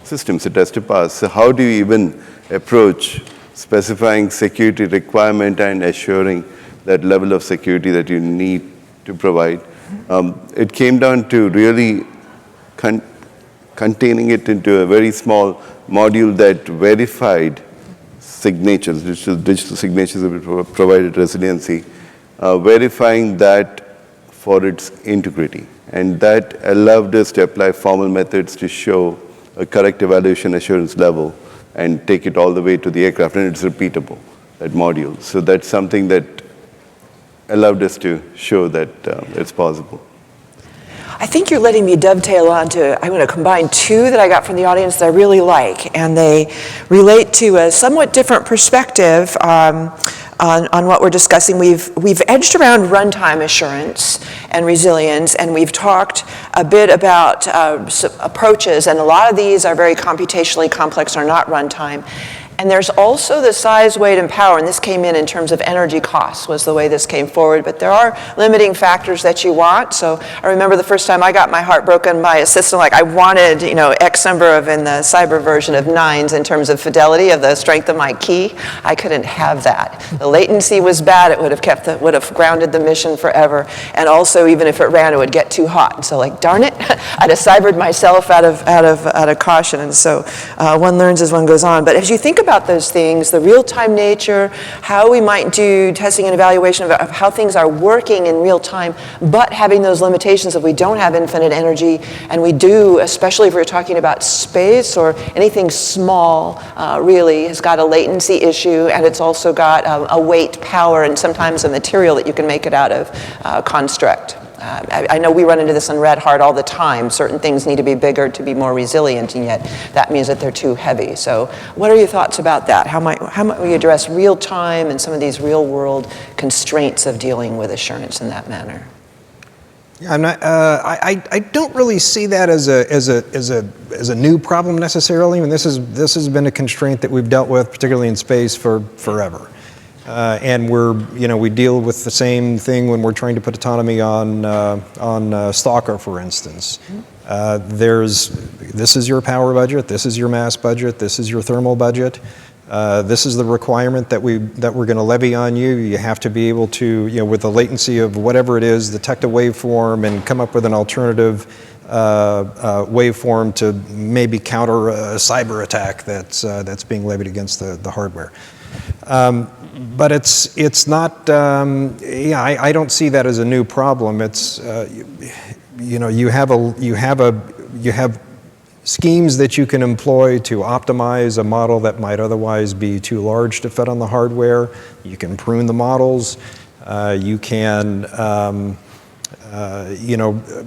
Speaker 5: systems it has to pass. So how do you even approach specifying security requirement and assuring that level of security that you need to provide? It came down to really containing it into a very small module that verified signatures, digital signatures that provided resiliency, verifying that for its integrity. And that allowed us to apply formal methods to show a correct evaluation assurance level and take it all the way to the aircraft, and it's repeatable, that module. So that's something that allowed us to show that it's possible.
Speaker 1: I think you're letting me dovetail onto, I'm going to combine two that I got from the audience that I really like, and they relate to a somewhat different perspective on what we're discussing. We've edged around runtime assurance and resilience, and we've talked a bit about approaches, and a lot of these are very computationally complex, are not runtime. And there's also the size, weight, and power, and this came in terms of energy costs was the way this came forward, but there are limiting factors that you want. So I remember the first time I got my heart broken by a system, like I wanted, X number of, in the cyber version of 9s in terms of fidelity of the strength of my key. I couldn't have that. The latency was bad. It would have grounded the mission forever. And also, even if it ran, it would get too hot. And so, like, darn it, I'd have cybered myself out of caution. And so one learns as one goes on. But as you think about those things, the real-time nature, how we might do testing and evaluation of how things are working in real time, but having those limitations of we don't have infinite energy, and we do, especially if we're talking about space or anything small, really has got a latency issue, and it's also got a weight, power, and sometimes a material that you can make it out of construct. I know we run into this in Red Hat all the time. Certain things need to be bigger to be more resilient, and yet that means that they're too heavy. So what are your thoughts about that? How might we address real time and some of these real world constraints of dealing with assurance in that manner?
Speaker 6: Yeah, I don't really see that as a new problem necessarily. I mean, this has been a constraint that we've dealt with, particularly in space, for forever. And we deal with the same thing when we're trying to put autonomy on Stalker, for instance. This is your power budget, this is your mass budget, this is your thermal budget. This is the requirement that we're going to levy on you. You have to be able to, with the latency of whatever it is, detect a waveform and come up with an alternative waveform to maybe counter a cyber attack that's being levied against the hardware. But it's not. I don't see that as a new problem. It's you have schemes that you can employ to optimize a model that might otherwise be too large to fit on the hardware. You can prune the models. You can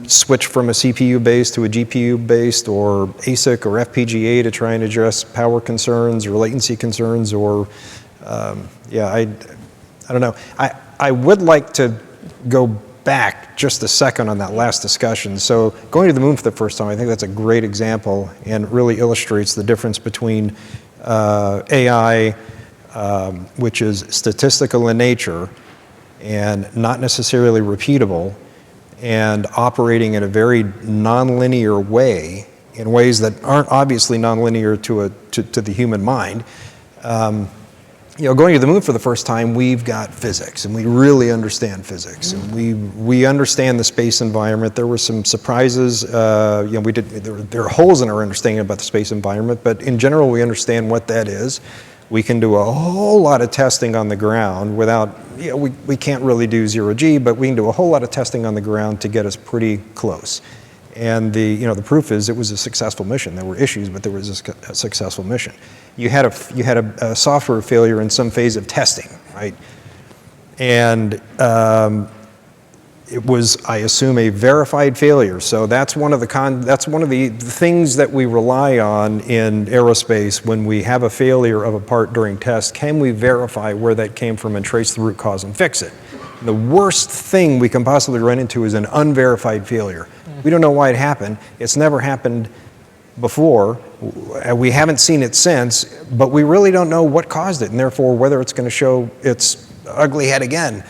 Speaker 6: switch from a CPU based to a GPU based, or ASIC or FPGA to try and address power concerns or latency concerns, or I don't know. I would like to go back just a second on that last discussion. So going to the moon for the first time, I think that's a great example and really illustrates the difference between AI, which is statistical in nature and not necessarily repeatable, and operating in a very nonlinear way, in ways that aren't obviously nonlinear to the human mind. Going to the moon for the first time, we've got physics, and we really understand physics, and we understand the space environment. There were some surprises. There are holes in our understanding about the space environment, but in general, we understand what that is. We can do a whole lot of testing on the ground without. We can't really do zero G, but we can do a whole lot of testing on the ground to get us pretty close. And the proof is it was a successful mission. There were issues, but there was a successful mission. You had a software failure in some phase of testing, right? And it was, I assume, a verified failure. So that's one of the things that we rely on in aerospace when we have a failure of a part during test. Can we verify where that came from and trace the root cause and fix it? The worst thing we can possibly run into is an unverified failure. We don't know why it happened. It's never happened before. We haven't seen it since, but we really don't know what caused it, and therefore whether it's going to show its ugly head again.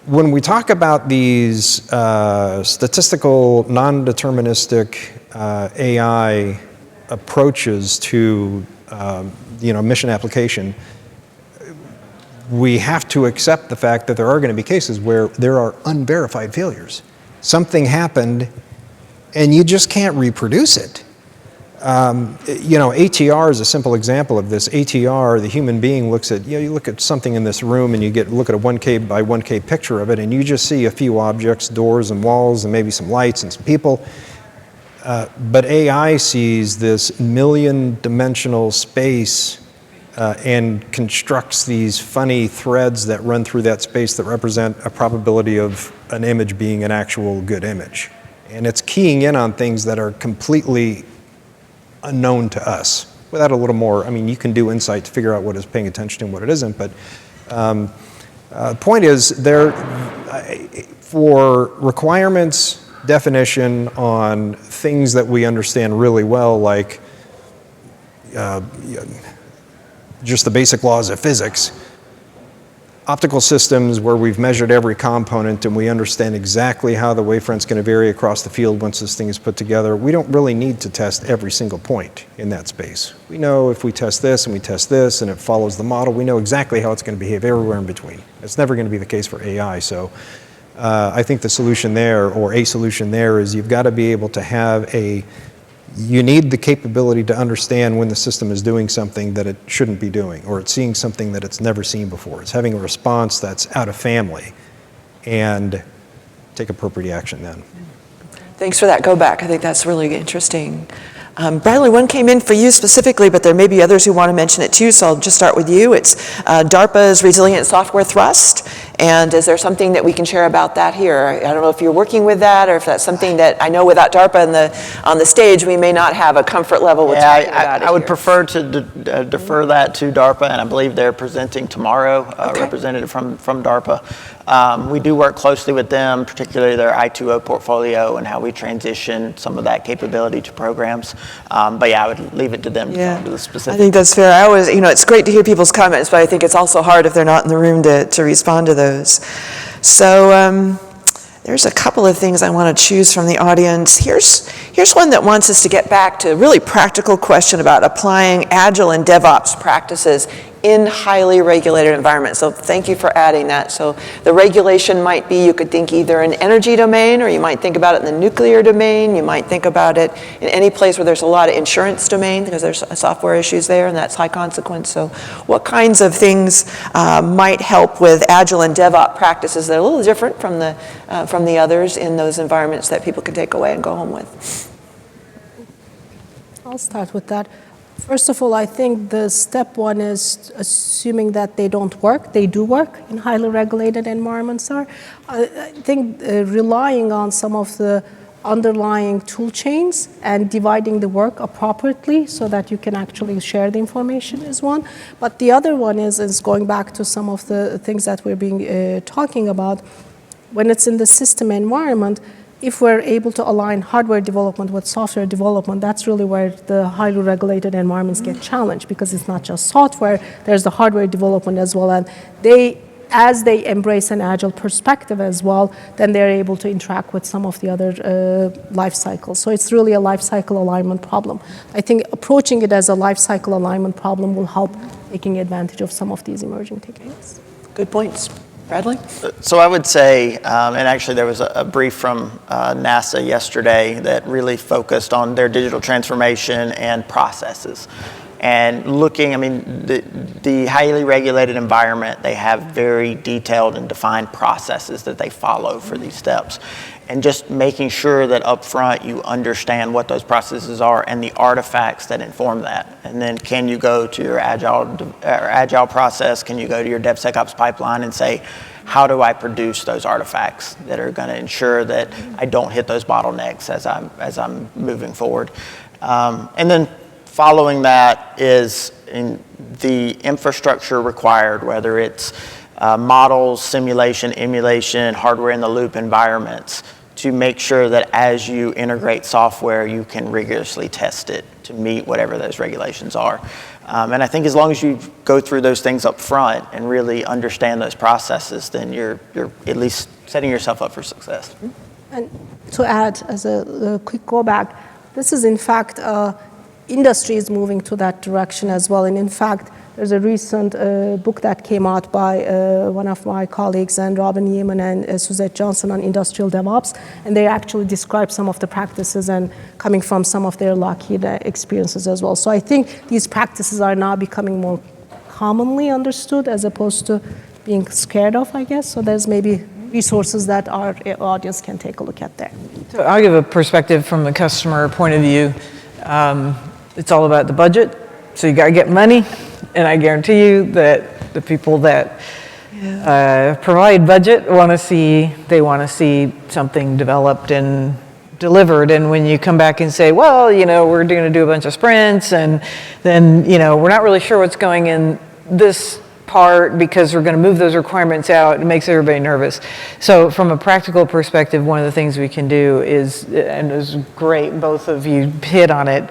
Speaker 6: When we talk about these statistical, non-deterministic AI approaches to mission application, we have to accept the fact that there are going to be cases where there are unverified failures. Something happened, and you just can't reproduce it. ATR is a simple example of this. ATR, the human being looks at, you look at something in this room and you look at a 1K by 1K picture of it, and you just see a few objects, doors and walls and maybe some lights and some people. But AI sees this million-dimensional space and constructs these funny threads that run through that space that represent a probability of an image being an actual good image. And it's keying in on things that are completely unknown to us. Without a little more, I mean, you can do insight to figure out what is paying attention and what it isn't, but the point is, for requirements, definition on things that we understand really well, like just the basic laws of physics, optical systems where we've measured every component and we understand exactly how the wavefront's going to vary across the field once this thing is put together, we don't really need to test every single point in that space. We know if we test this and we test this and it follows the model, we know exactly how it's going to behave everywhere in between. It's never going to be the case for AI. So I think the solution there, or a solution there, is you've got to be able to have you need the capability to understand when the system is doing something that it shouldn't be doing, or it's seeing something that it's never seen before. It's having a response that's out of family, and take appropriate action then.
Speaker 1: Thanks for that go back. I think that's really interesting. Bradley, one came in for you specifically, but there may be others who want to mention it too, so I'll just start with you. It's DARPA's Resilient Software Thrust, and is there something that we can share about that here? I don't know if you're working with that, or if that's something that, I know without DARPA on the stage, we may not have a comfort level with talking about it.
Speaker 4: I would
Speaker 1: here.
Speaker 4: prefer to defer that to DARPA, and I believe they're presenting tomorrow, representative from DARPA. We do work closely with them, particularly their I2O portfolio and how we transition some of that capability to programs. But yeah, I would leave it to them to go into the specifics.
Speaker 1: I think that's fair. I always, it's great to hear people's comments, but I think it's also hard if they're not in the room to respond to those. So there's a couple of things I want to choose from the audience. Here's one that wants us to get back to a really practical question about applying Agile and DevOps practices in highly regulated environments. So thank you for adding that. So the regulation might be, you could think either in energy domain, or you might think about it in the nuclear domain. You might think about it in any place where there's a lot of insurance domain, because there's software issues there, and that's high consequence. So what kinds of things might help with Agile and DevOps practices that are a little different from the others in those environments that people can take away and go home with?
Speaker 2: I'll start with that. First of all, I think the step one is assuming that they don't work. They do work in highly regulated environments. I think relying on some of the underlying tool chains and dividing the work appropriately so that you can actually share the information is one. But the other one is going back to some of the things that we're being talking about. When it's in the system environment, if we're able to align hardware development with software development, that's really where the highly regulated environments get challenged, because it's not just software, there's the hardware development as well. And as they embrace an Agile perspective as well, then they're able to interact with some of the other life cycles. So it's really a life cycle alignment problem. I think approaching it as a life cycle alignment problem will help taking advantage of some of these emerging techniques.
Speaker 1: Good points. Bradley?
Speaker 4: So I would say, and actually there was a brief from NASA yesterday that really focused on their digital transformation and processes. And looking, I mean, the highly regulated environment, they have very detailed and defined processes that they follow for these steps. And just making sure that up front you understand what those processes are and the artifacts that inform that. And then can you go to your agile process? Can you go to your DevSecOps pipeline and say, how do I produce those artifacts that are going to ensure that I don't hit those bottlenecks as I'm moving forward? And then following that is in the infrastructure required, whether it's models, simulation, emulation, hardware in the loop environments, to make sure that as you integrate software, you can rigorously test it to meet whatever those regulations are. And I think as long as you go through those things up front and really understand those processes, then you're at least setting yourself up for success.
Speaker 2: And to add, as a quick go back, this is in fact, industry is moving to that direction as well. And in fact, there's a recent book that came out by one of my colleagues, and Robin Yeaman and Suzette Johnson, on industrial DevOps, and they actually describe some of the practices and coming from some of their Lockheed experiences as well. So I think these practices are now becoming more commonly understood as opposed to being scared of, I guess. So there's maybe resources that our audience can take a look at there.
Speaker 7: So I'll give a perspective from the customer point of view. It's all about the budget. So you got to get money, and I guarantee you that the people that provide budget want to see something developed and delivered. And when you come back and say, well, we're going to do a bunch of sprints, and then we're not really sure what's going in this part because we're going to move those requirements out, it makes everybody nervous. So from a practical perspective, one of the things we can do is, and it was great, both of you hit on it,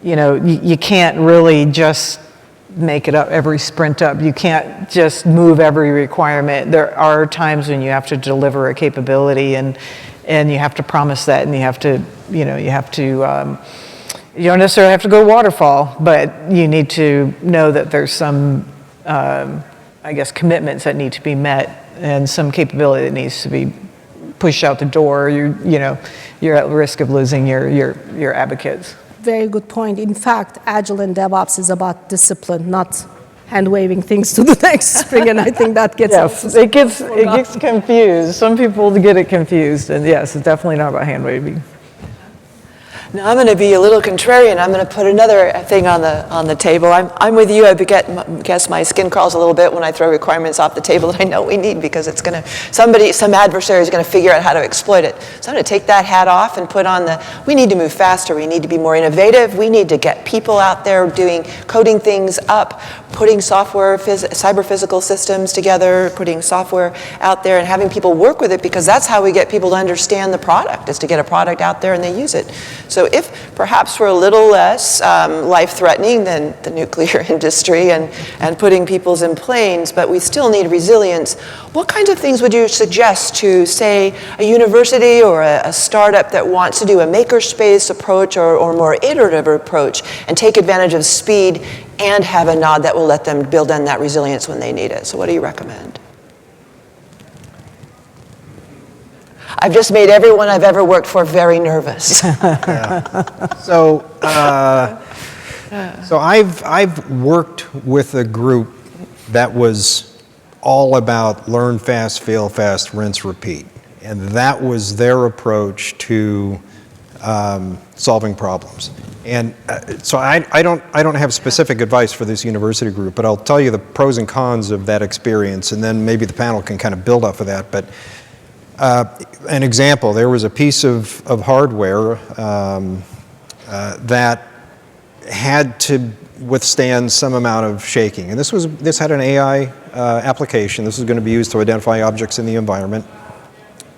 Speaker 7: you can't really just make it up every sprint up. You can't just move every requirement. There are times when you have to deliver a capability, and you have to promise that, and you don't necessarily have to go waterfall, but you need to know that there's some, commitments that need to be met, and some capability that needs to be pushed out the door. You're at risk of losing your advocates.
Speaker 2: Very good point. In fact, Agile and DevOps is about discipline, not hand-waving things to the next sprint, and I think that gets...
Speaker 7: Yes, it gets confused. Some people get it confused, and yes, it's definitely not about hand-waving.
Speaker 1: Now, I'm going to be a little contrarian. I'm going to put another thing on the table. I'm with you. I guess my skin crawls a little bit when I throw requirements off the table that I know we need, because it's going to, some adversary is going to figure out how to exploit it. So I'm going to take that hat off and put on we need to move faster. We need to be more innovative. We need to get people out there coding things up, putting software, cyber physical systems together, putting software out there and having people work with it, because that's how we get people to understand the product, is to get a product out there and they use it. So if perhaps we're a little less life-threatening than the nuclear industry and putting peoples in planes, but we still need resilience, what kinds of things would you suggest to, say, a university or a startup that wants to do a makerspace approach or more iterative approach and take advantage of speed and have a nod that will let them build in that resilience when they need it? So what do you recommend? I've just made everyone I've ever worked for very nervous.
Speaker 6: So I've worked with a group that was all about learn fast, fail fast, rinse, repeat. And that was their approach to solving problems. And so I don't have specific advice for this university group, but I'll tell you the pros and cons of that experience, and then maybe the panel can kind of build off of that. But an example, there was a piece of hardware that had to withstand some amount of shaking. And this had an AI application. This was going to be used to identify objects in the environment.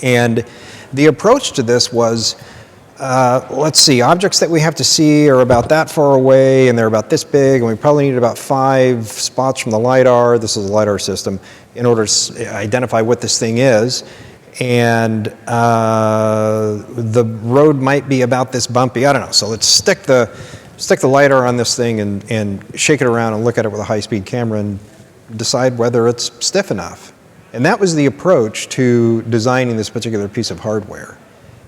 Speaker 6: And the approach to this was, let's see, objects that we have to see are about that far away, and they're about this big, and we probably need about 5 spots from the LiDAR. This is a LiDAR system, in order to identify what this thing is. And the road might be about this bumpy. I don't know. So let's stick the LiDAR on this thing and shake it around and look at it with a high-speed camera and decide whether it's stiff enough. And that was the approach to designing this particular piece of hardware.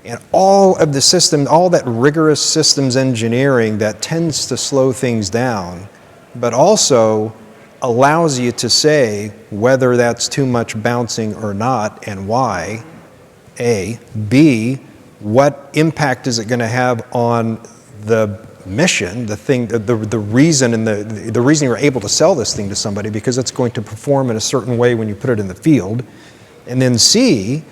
Speaker 6: And all of the system, all that rigorous systems engineering that tends to slow things down, but also allows you to say whether that's too much bouncing or not, and why, A. B, what impact is it going to have on the mission, the thing, the reason, and the reason you're able to sell this thing to somebody, because it's going to perform in a certain way when you put it in the field. And then C,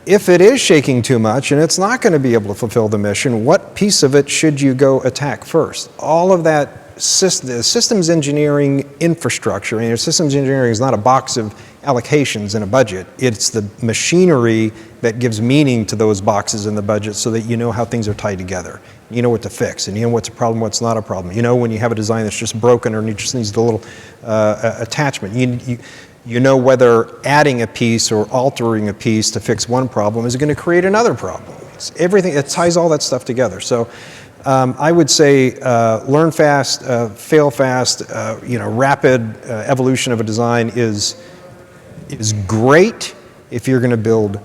Speaker 6: if it is shaking too much and it's not going to be able to fulfill the mission, what piece of it should you go attack first? All of that systems engineering infrastructure, and systems engineering is not a box of allocations in a budget. It's the machinery that gives meaning to those boxes in the budget, so that you know how things are tied together. You know what to fix, and you know what's a problem, what's not a problem. You know when you have a design that's just broken or it just needs a little attachment. You know whether adding a piece or altering a piece to fix one problem is going to create another problem. It's everything, it ties all that stuff together. So I would say learn fast, fail fast, rapid evolution of a design is great if you're going to build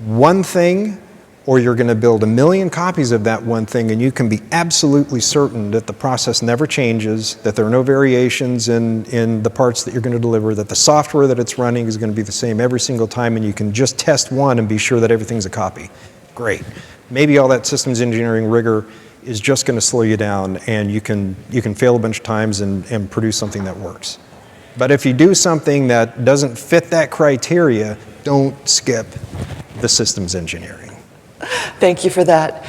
Speaker 6: one thing or you're going to build 1 million copies of that one thing, and you can be absolutely certain that the process never changes, that there are no variations in the parts that you're going to deliver, that the software that it's running is going to be the same every single time, and you can just test one and be sure that everything's a copy. Great. Maybe all that systems engineering rigor is just going to slow you down, and you can fail a bunch of times and produce something that works. But if you do something that doesn't fit that criteria, don't skip the systems engineering.
Speaker 1: Thank you for that.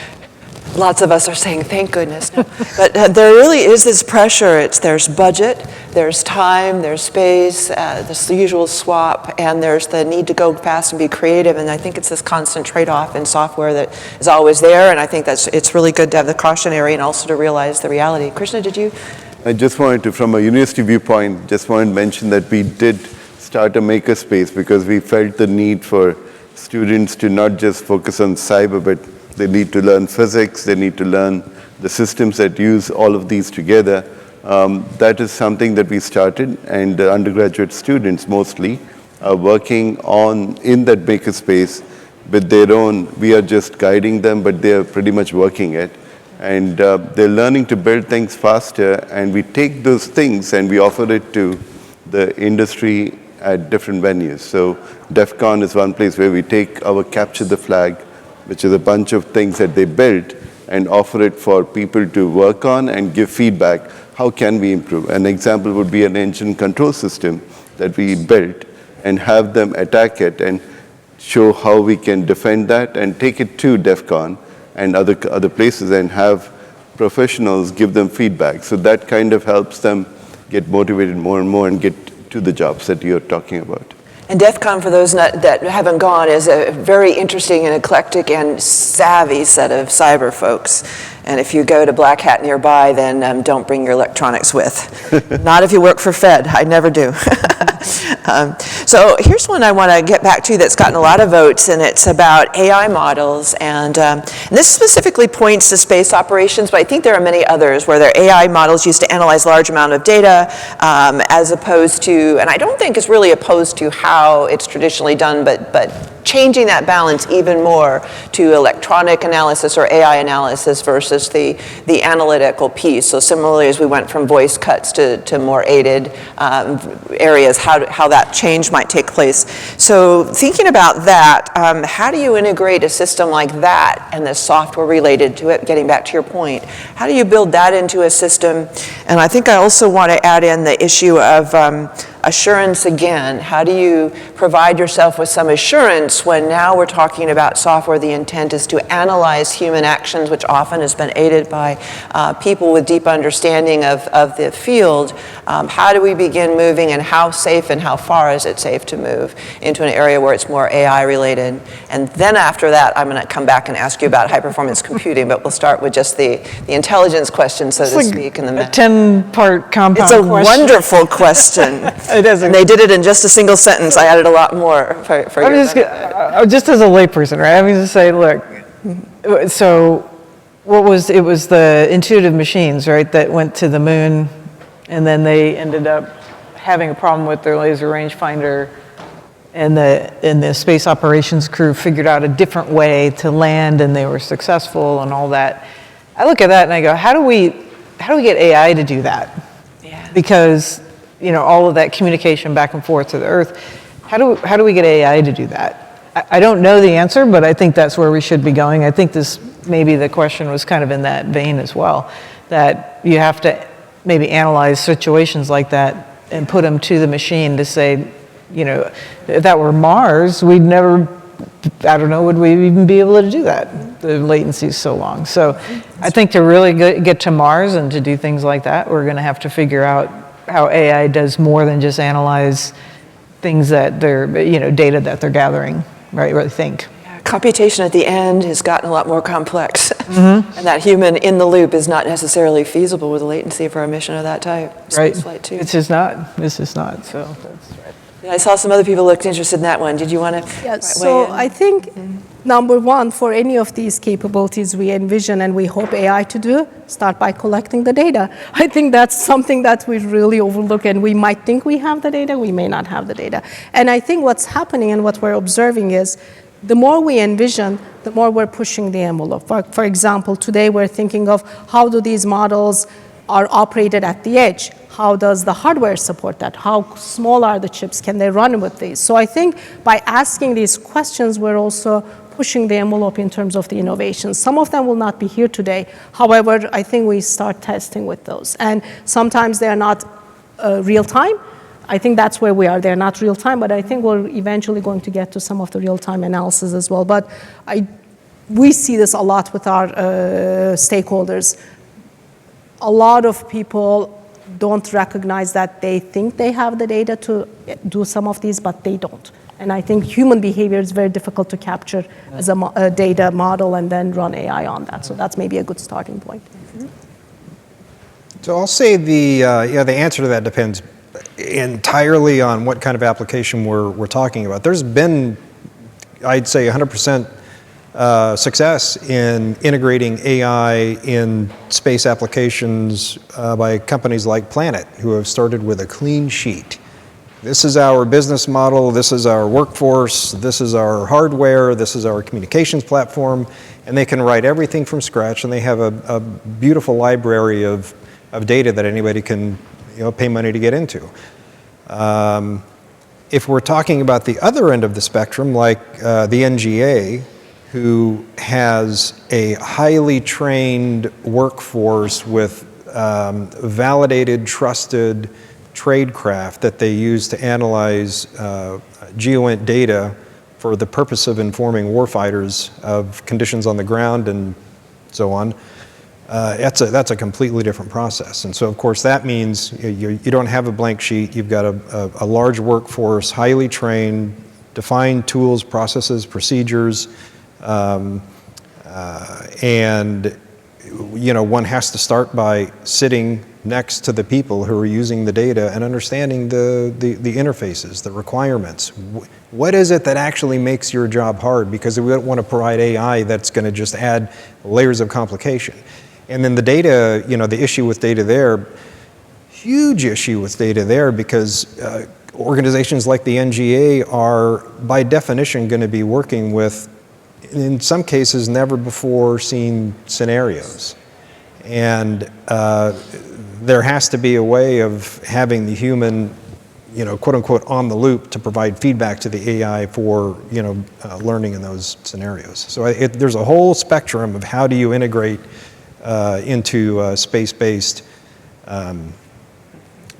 Speaker 1: Lots of us are saying, thank goodness. No. But there really is this pressure. There's budget, there's time, there's space, there's the usual swap, and there's the need to go fast and be creative. And I think it's this constant trade-off in software that is always there. And I think it's really good to have the cautionary and also to realize the reality. Krishna, did you?
Speaker 5: I just wanted to, from a university viewpoint, just wanted to mention that we did start a makerspace because we felt the need for students to not just focus on cyber, but they need to learn physics, they need to learn the systems that use all of these together. That is something that we started, and the undergraduate students mostly are working on in that makerspace with their own. We are just guiding them, but they are pretty much working it. And they're learning to build things faster, and we take those things and we offer it to the industry at different venues. So DEF CON is one place where we take our Capture the Flag, which is a bunch of things that they built, and offer it for people to work on and give feedback. How can we improve? An example would be an engine control system that we built, and have them attack it and show how we can defend that and take it to DEF CON and other places and have professionals give them feedback. So that kind of helps them get motivated more and more and get to the jobs that you're talking about.
Speaker 1: And DEF CON, for those that haven't gone, is a very interesting and eclectic and savvy set of cyber folks. And if you go to Black Hat nearby, then don't bring your electronics with. Not if you work for Fed. I never do. So here's one I want to get back to that's gotten a lot of votes, and it's about AI models. And this specifically points to space operations, but I think there are many others where there are AI models used to analyze large amount of data, as opposed to, and I don't think it's really opposed to how it's traditionally done, but changing that balance even more to electronic analysis or AI analysis versus the analytical piece. So similarly, as we went from voice cuts to more aided areas, how that change might take place. So thinking about that, how do you integrate a system like that and the software related to it, getting back to your point? How do you build that into a system? And I think I also want to add in the issue of assurance again. How do you provide yourself with some assurance when now we're talking about software? The intent is to analyze human actions, which often has been aided by people with deep understanding of the field. How do we begin moving, and how safe and how far is it safe to move into an area where it's more AI related? And then after that, I'm going to come back and ask you about high performance computing, but we'll start with just the intelligence question, so to speak. In the
Speaker 7: a 10-part compound
Speaker 1: It's a
Speaker 7: question.
Speaker 1: wonderful question.
Speaker 7: It is.
Speaker 1: And they did it in just a single sentence. I added a lot more for your benefit.
Speaker 7: Just as a layperson, right? I mean, to say, look, so it was the intuitive machines, right, that went to the moon, and then they ended up having a problem with their laser rangefinder, and the space operations crew figured out a different way to land, and they were successful and all that. I look at that and I go, how do we get AI to do that?
Speaker 1: Yeah.
Speaker 7: Because all of that communication back and forth to the Earth, how do we get AI to do that? I don't know the answer, but I think that's where we should be going. I think maybe the question was kind of in that vein as well, that you have to maybe analyze situations like that and put them to the machine to say, if that were Mars, we'd never, I don't know, would we even be able to do that? The latency is so long. So I think to really get to Mars and to do things like that, we're going to have to figure out how AI does more than just analyze things that they're, data that they're gathering, right? Really think.
Speaker 1: Computation at the end has gotten a lot more complex. Mm-hmm. And that human in the loop is not necessarily feasible with a latency for a mission of that type.
Speaker 7: Right.
Speaker 1: Flight 2.
Speaker 7: It's just not. This is not. So that's right.
Speaker 1: I saw some other people looked interested in that one. Did you want to?
Speaker 2: Yeah, so I think number one, for any of these capabilities we envision and we hope AI to do, start by collecting the data. I think that's something that we really overlook, and we might think we have the data, we may not have the data. And I think what's happening and what we're observing is the more we envision, the more we're pushing the envelope. For example, today we're thinking of how do these models are operated at the edge? How does the hardware support that? How small are the chips? Can they run with these? So I think by asking these questions, we're also pushing the envelope in terms of the innovations. Some of them will not be here today. However, I think we start testing with those. And sometimes they're not real time. I think that's where we are. They're not real time, but I think we're eventually going to get to some of the real time analysis as well. But we see this a lot with our stakeholders. A lot of people don't recognize that they think they have the data to do some of these, but they don't. And I think human behavior is very difficult to capture as a data model and then run AI on that. So that's maybe a good starting point.
Speaker 6: So I'll say the answer to that depends entirely on what kind of application we're talking about. There's been, I'd say, 100% success in integrating AI in space applications by companies like Planet, who have started with a clean sheet. This is our business model, this is our workforce, this is our hardware, this is our communications platform, and they can write everything from scratch, and they have a beautiful library of data that anybody can pay money to get into. If we're talking about the other end of the spectrum, like the NGA, who has a highly trained workforce with validated, trusted tradecraft that they use to analyze GEOINT data for the purpose of informing warfighters of conditions on the ground and so on. That's a completely different process. And so, of course, that means you don't have a blank sheet. You've got a large workforce, highly trained, defined tools, processes, procedures, and one has to start by sitting next to the people who are using the data and understanding the interfaces, the requirements. What is it that actually makes your job hard? Because we don't want to provide AI that's going to just add layers of complication. And then the data, the issue with data there, huge issue with data there, because organizations like the NGA are, by definition, going to be working with, in some cases, never before seen scenarios. And there has to be a way of having the human, quote unquote, on the loop to provide feedback to the AI for, learning in those scenarios. So there's a whole spectrum of how do you integrate into space-based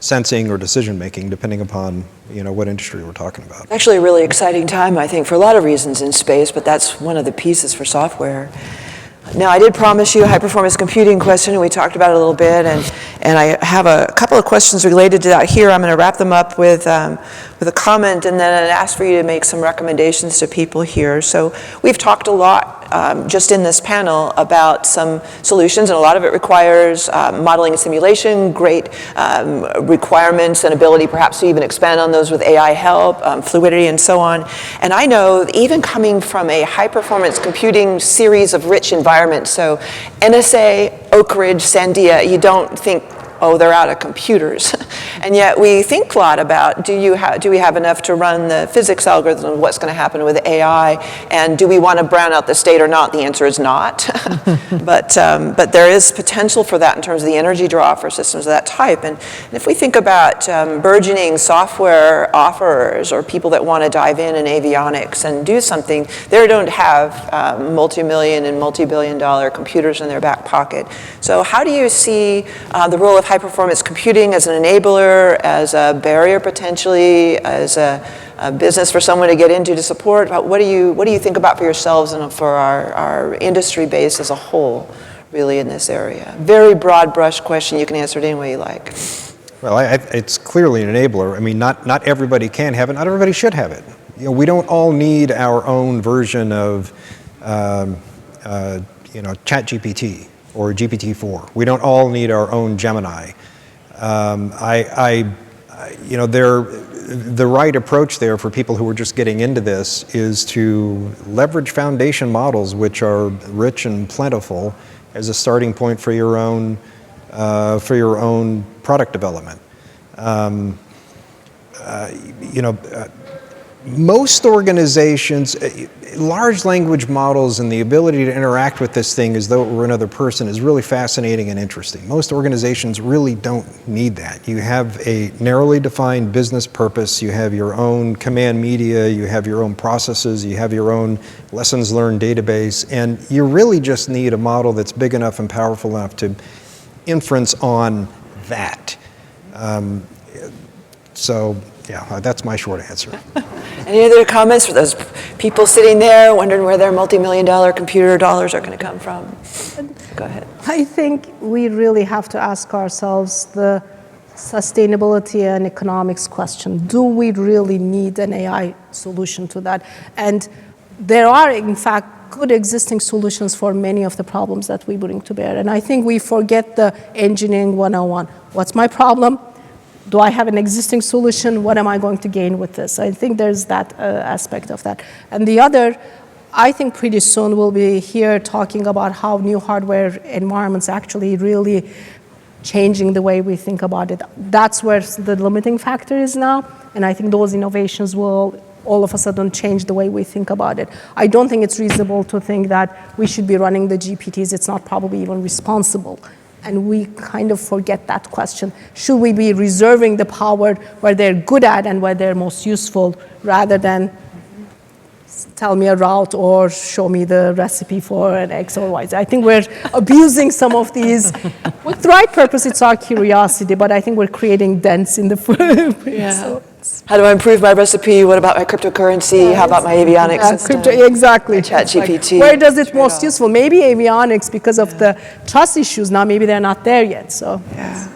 Speaker 6: sensing or decision-making, depending upon what industry we're talking about.
Speaker 1: Actually a really exciting time, I think, for a lot of reasons in space, but that's one of the pieces for software. Now, I did promise you a high-performance computing question, and we talked about it a little bit, and I have a couple of questions related to that here. I'm going to wrap them up with a comment, and then I'd ask for you to make some recommendations to people here. So we've talked a lot just in this panel about some solutions, and a lot of it requires modeling and simulation, great requirements and ability perhaps to even expand on those with AI help, fluidity and so on. And I know even coming from a high-performance computing series of rich environments, so NSA, Oak Ridge, Sandia, you don't think, oh, they're out of computers. And yet we think a lot about, do we have enough to run the physics algorithm of what's going to happen with AI, and do we want to brown out the state or not? The answer is not. But there is potential for that in terms of the energy draw for systems of that type. And if we think about burgeoning software offerers or people that want to dive in avionics and do something, they don't have multi-million and multi-billion-dollar computers in their back pocket. So how do you see the role of high-performance computing as an enabler, as a barrier potentially, as a business for someone to get into to support? What do you think about for yourselves and for our industry base as a whole, really, in this area? Very broad brush question. You can answer it any way you like.
Speaker 6: Well, it's clearly an enabler. I mean, not everybody can have it. Not everybody should have it. We don't all need our own version of, ChatGPT or GPT-4. We don't all need our own Gemini. The right approach there for people who are just getting into this is to leverage foundation models, which are rich and plentiful, as a starting point for your own product development. most organizations, large language models and the ability to interact with this thing as though it were another person is really fascinating and interesting. Most organizations really don't need that. You have a narrowly defined business purpose, you have your own command media, you have your own processes, you have your own lessons learned database, and you really just need a model that's big enough and powerful enough to inference on that. So yeah, that's my short answer.
Speaker 1: Any other comments for those people sitting there wondering where their multi-million-dollar computer dollars are going to come from? Go ahead.
Speaker 2: I think we really have to ask ourselves the sustainability and economics question. Do we really need an AI solution to that? And there are, in fact, good existing solutions for many of the problems that we bring to bear. And I think we forget the engineering 101. What's my problem? Do I have an existing solution? What am I going to gain with this? I think there's that aspect of that. And the other, I think pretty soon we'll be here talking about how new hardware environments actually really changing the way we think about it. That's where the limiting factor is now. And I think those innovations will all of a sudden change the way we think about it. I don't think it's reasonable to think that we should be running the GPTs. It's not probably even responsible. And we kind of forget that question. Should we be reserving the power where they're good at and where they're most useful rather than tell me a route or show me the recipe for an X or Y? I think we're abusing some of these. With the right purpose, it's our curiosity, but I think we're creating dents in the food.
Speaker 1: Yeah.
Speaker 2: So,
Speaker 1: how do I improve my recipe? What about my cryptocurrency? How about my avionics system?
Speaker 2: Exactly.
Speaker 1: ChatGPT.
Speaker 2: Where does it most useful? Maybe avionics, because of the trust issues now, maybe they're not there yet. So.
Speaker 1: Yeah.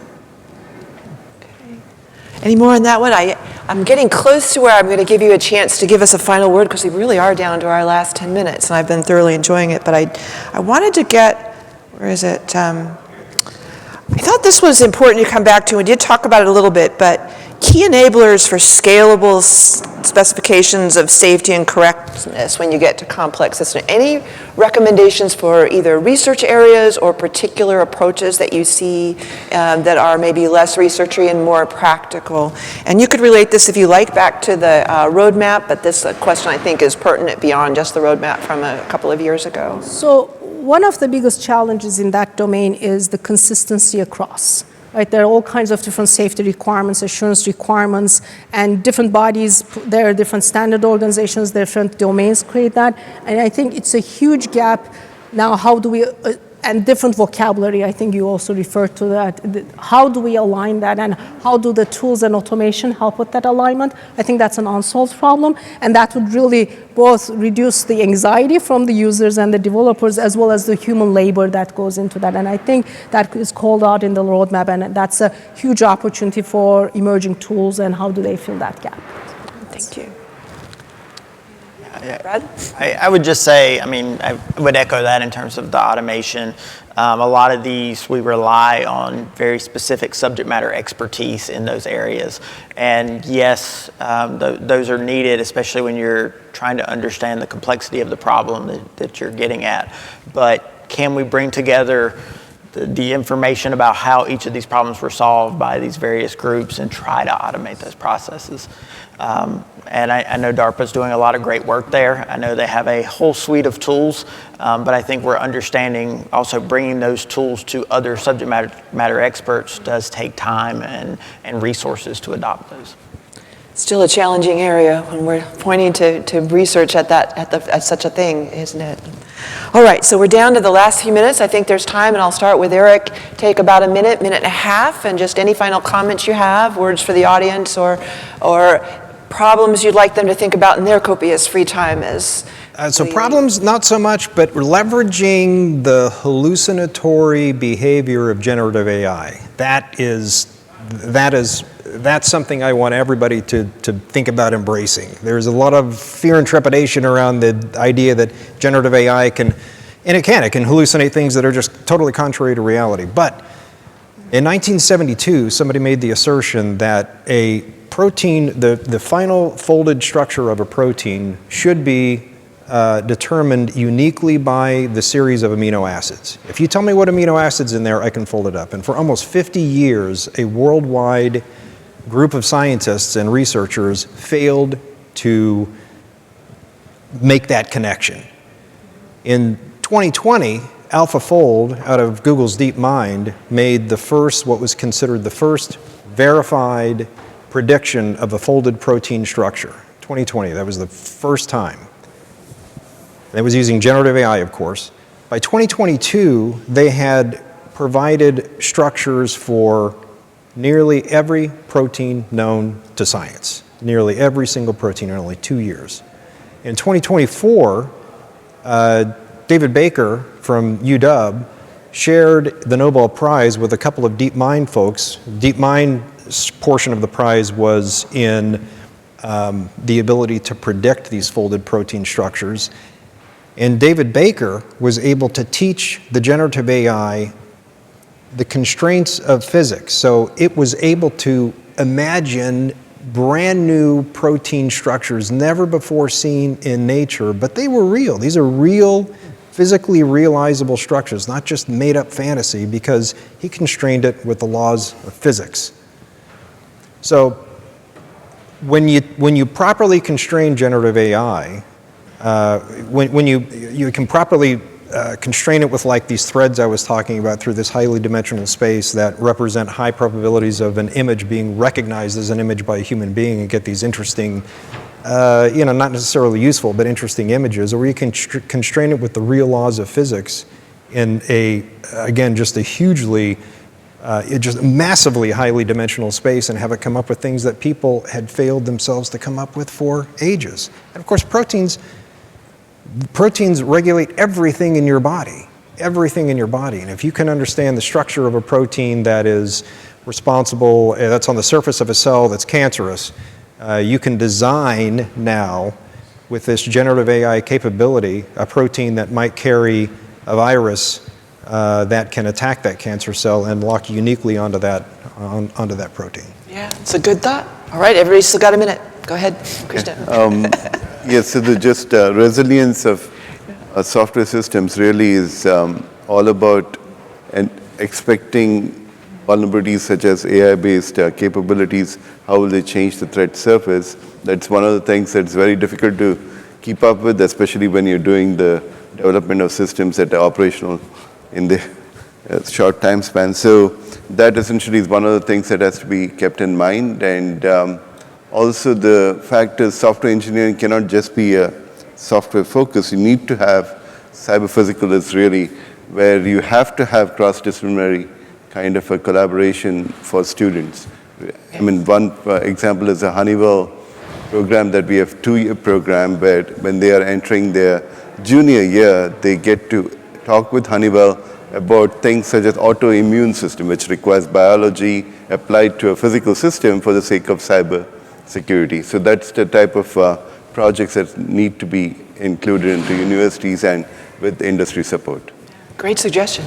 Speaker 1: Okay. Any more on that one? I'm getting close to where I'm going to give you a chance to give us a final word because we really are down to our last 10 minutes, and I've been thoroughly enjoying it. But I wanted to get, where is it? I thought this was important to come back to. We did talk about it a little bit, but key enablers for scalable specifications of safety and correctness when you get to complex systems. Any recommendations for either research areas or particular approaches that you see that are maybe less researchy and more practical? And you could relate this, if you like, back to the roadmap, but this question I think is pertinent beyond just the roadmap from a couple of years ago.
Speaker 2: So one of the biggest challenges in that domain is the consistency across. Right, there are all kinds of different safety requirements, assurance requirements, and different bodies, there are different standard organizations, different domains create that. And I think it's a huge gap. Now, how do we, and different vocabulary, I think you also referred to that. How do we align that, and how do the tools and automation help with that alignment? I think that's an unsolved problem, and that would really both reduce the anxiety from the users and the developers, as well as the human labor that goes into that. And I think that is called out in the roadmap, and that's a huge opportunity for emerging tools, and how do they fill that gap?
Speaker 1: Thank you.
Speaker 4: Brad? I would just say, I mean, I would echo that in terms of the automation. A lot of these, we rely on very specific subject matter expertise in those areas. And yes, those are needed, especially when you're trying to understand the complexity of the problem that you're getting at. But can we bring together the information about how each of these problems were solved by these various groups and try to automate those processes? And I know DARPA's doing a lot of great work there. I know they have a whole suite of tools, but I think we're understanding also bringing those tools to other subject matter experts does take time and resources to adopt those.
Speaker 1: Still a challenging area when we're pointing to research at such a thing, isn't it? All right, so we're down to the last few minutes. I think there's time, and I'll start with Eric. Take about a minute and a half, and just any final comments you have, words for the audience, or problems you'd like them to think about in their copious free time as.
Speaker 6: So problems, not so much, but we're leveraging the hallucinatory behavior of generative AI. That's something I want everybody to think about embracing. There's a lot of fear and trepidation around the idea that generative AI can hallucinate things that are just totally contrary to reality. But in 1972, somebody made the assertion that a protein, the final folded structure of a protein should be determined uniquely by the series of amino acids. If you tell me what amino acids in there, I can fold it up. And for almost 50 years, a worldwide group of scientists and researchers failed to make that connection. In 2020, AlphaFold, out of Google's DeepMind, made the first, what was considered the first verified prediction of a folded protein structure. 2020, that was the first time. It was using generative AI, of course. By 2022, they had provided structures for nearly every protein known to science, nearly every single protein in only 2 years. In 2024, David Baker from UW shared the Nobel Prize with a couple of DeepMind folks. DeepMind's portion of the prize was in the ability to predict these folded protein structures. And David Baker was able to teach the generative AI the constraints of physics. So it was able to imagine brand new protein structures never before seen in nature, but they were real. These are real, physically realizable structures, not just made up fantasy, because he constrained it with the laws of physics. So when you properly constrain generative AI, when you can properly constrain it with like these threads I was talking about through this highly dimensional space that represent high probabilities of an image being recognized as an image by a human being and get these interesting, not necessarily useful, but interesting images, or you can constrain it with the real laws of physics in just a hugely, just massively highly dimensional space, and have it come up with things that people had failed themselves to come up with for ages. And of course, proteins regulate everything in your body, everything in your body. And if you can understand the structure of a protein that is responsible, that's on the surface of a cell that's cancerous, you can design now, with this generative AI capability, a protein that might carry a virus that can attack that cancer cell and lock uniquely onto that protein.
Speaker 1: Yeah, it's a good thought. All right, everybody's still got a minute. Go ahead, Krishna.
Speaker 5: Yes, so the resilience of software systems really is all about expecting vulnerabilities such as AI-based capabilities. How will they change the threat surface? That's one of the things that's very difficult to keep up with, especially when you're doing the development of systems that are operational in the short time span. So that essentially is one of the things that has to be kept in mind. And also the fact is software engineering cannot just be a software focus. You need to have cyber-physical is really where you have to have cross-disciplinary kind of a collaboration for students. I mean, one example is a Honeywell program that we have, 2-year program, where when they are entering their junior year, they get to talk with Honeywell about things such as autoimmune system, which requires biology applied to a physical system for the sake of cyber security. So that's the type of projects that need to be included into universities and with industry support.
Speaker 1: Great suggestion.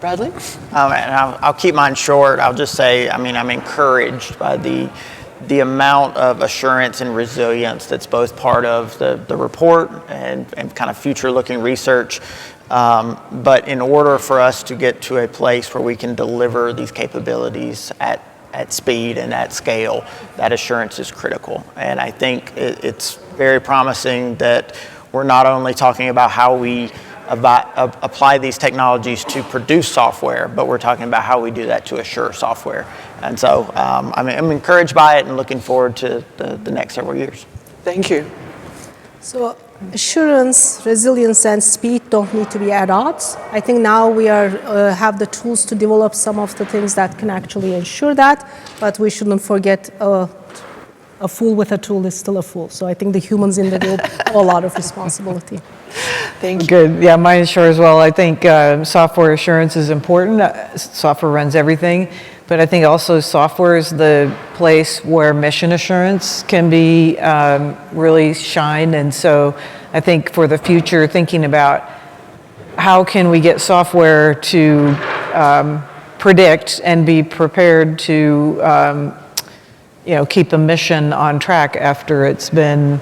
Speaker 1: Bradley?
Speaker 4: And I'll keep mine short. I'll just say, I'm encouraged by the amount of assurance and resilience that's both part of the report and kind of future-looking research. But in order for us to get to a place where we can deliver these capabilities at speed and at scale, that assurance is critical. And I think it's very promising that we're not only talking about how we apply these technologies to produce software, but we're talking about how we do that to assure software. And so I'm encouraged by it and looking forward to the next several years.
Speaker 1: Thank you.
Speaker 2: So assurance, resilience, and speed don't need to be at odds. I think now we have the tools to develop some of the things that can actually ensure that, but we shouldn't forget a fool with a tool is still a fool. So I think the humans in the group have a lot of responsibility.
Speaker 1: Thank you.
Speaker 7: Good. Yeah, mine is short as well. I think software assurance is important. Software runs everything. But I think also software is the place where mission assurance can be really shine. And so I think for the future, thinking about how can we get software to predict and be prepared to keep a mission on track after it's been,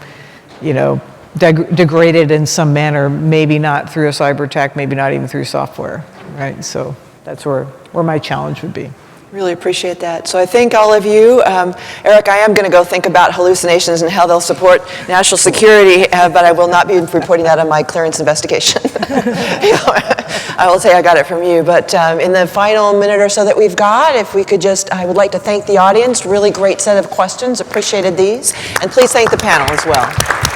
Speaker 7: degraded in some manner, maybe not through a cyber attack, maybe not even through software, right? So that's where my challenge would be.
Speaker 1: Really appreciate that. So I thank all of you. Eric, I am going to go think about hallucinations and how they'll support national security, but I will not be reporting that on my clearance investigation. I will say I got it from you. But in the final minute or so that we've got, if we could just, I would like to thank the audience. Really great set of questions. Appreciated these. And please thank the panel as well.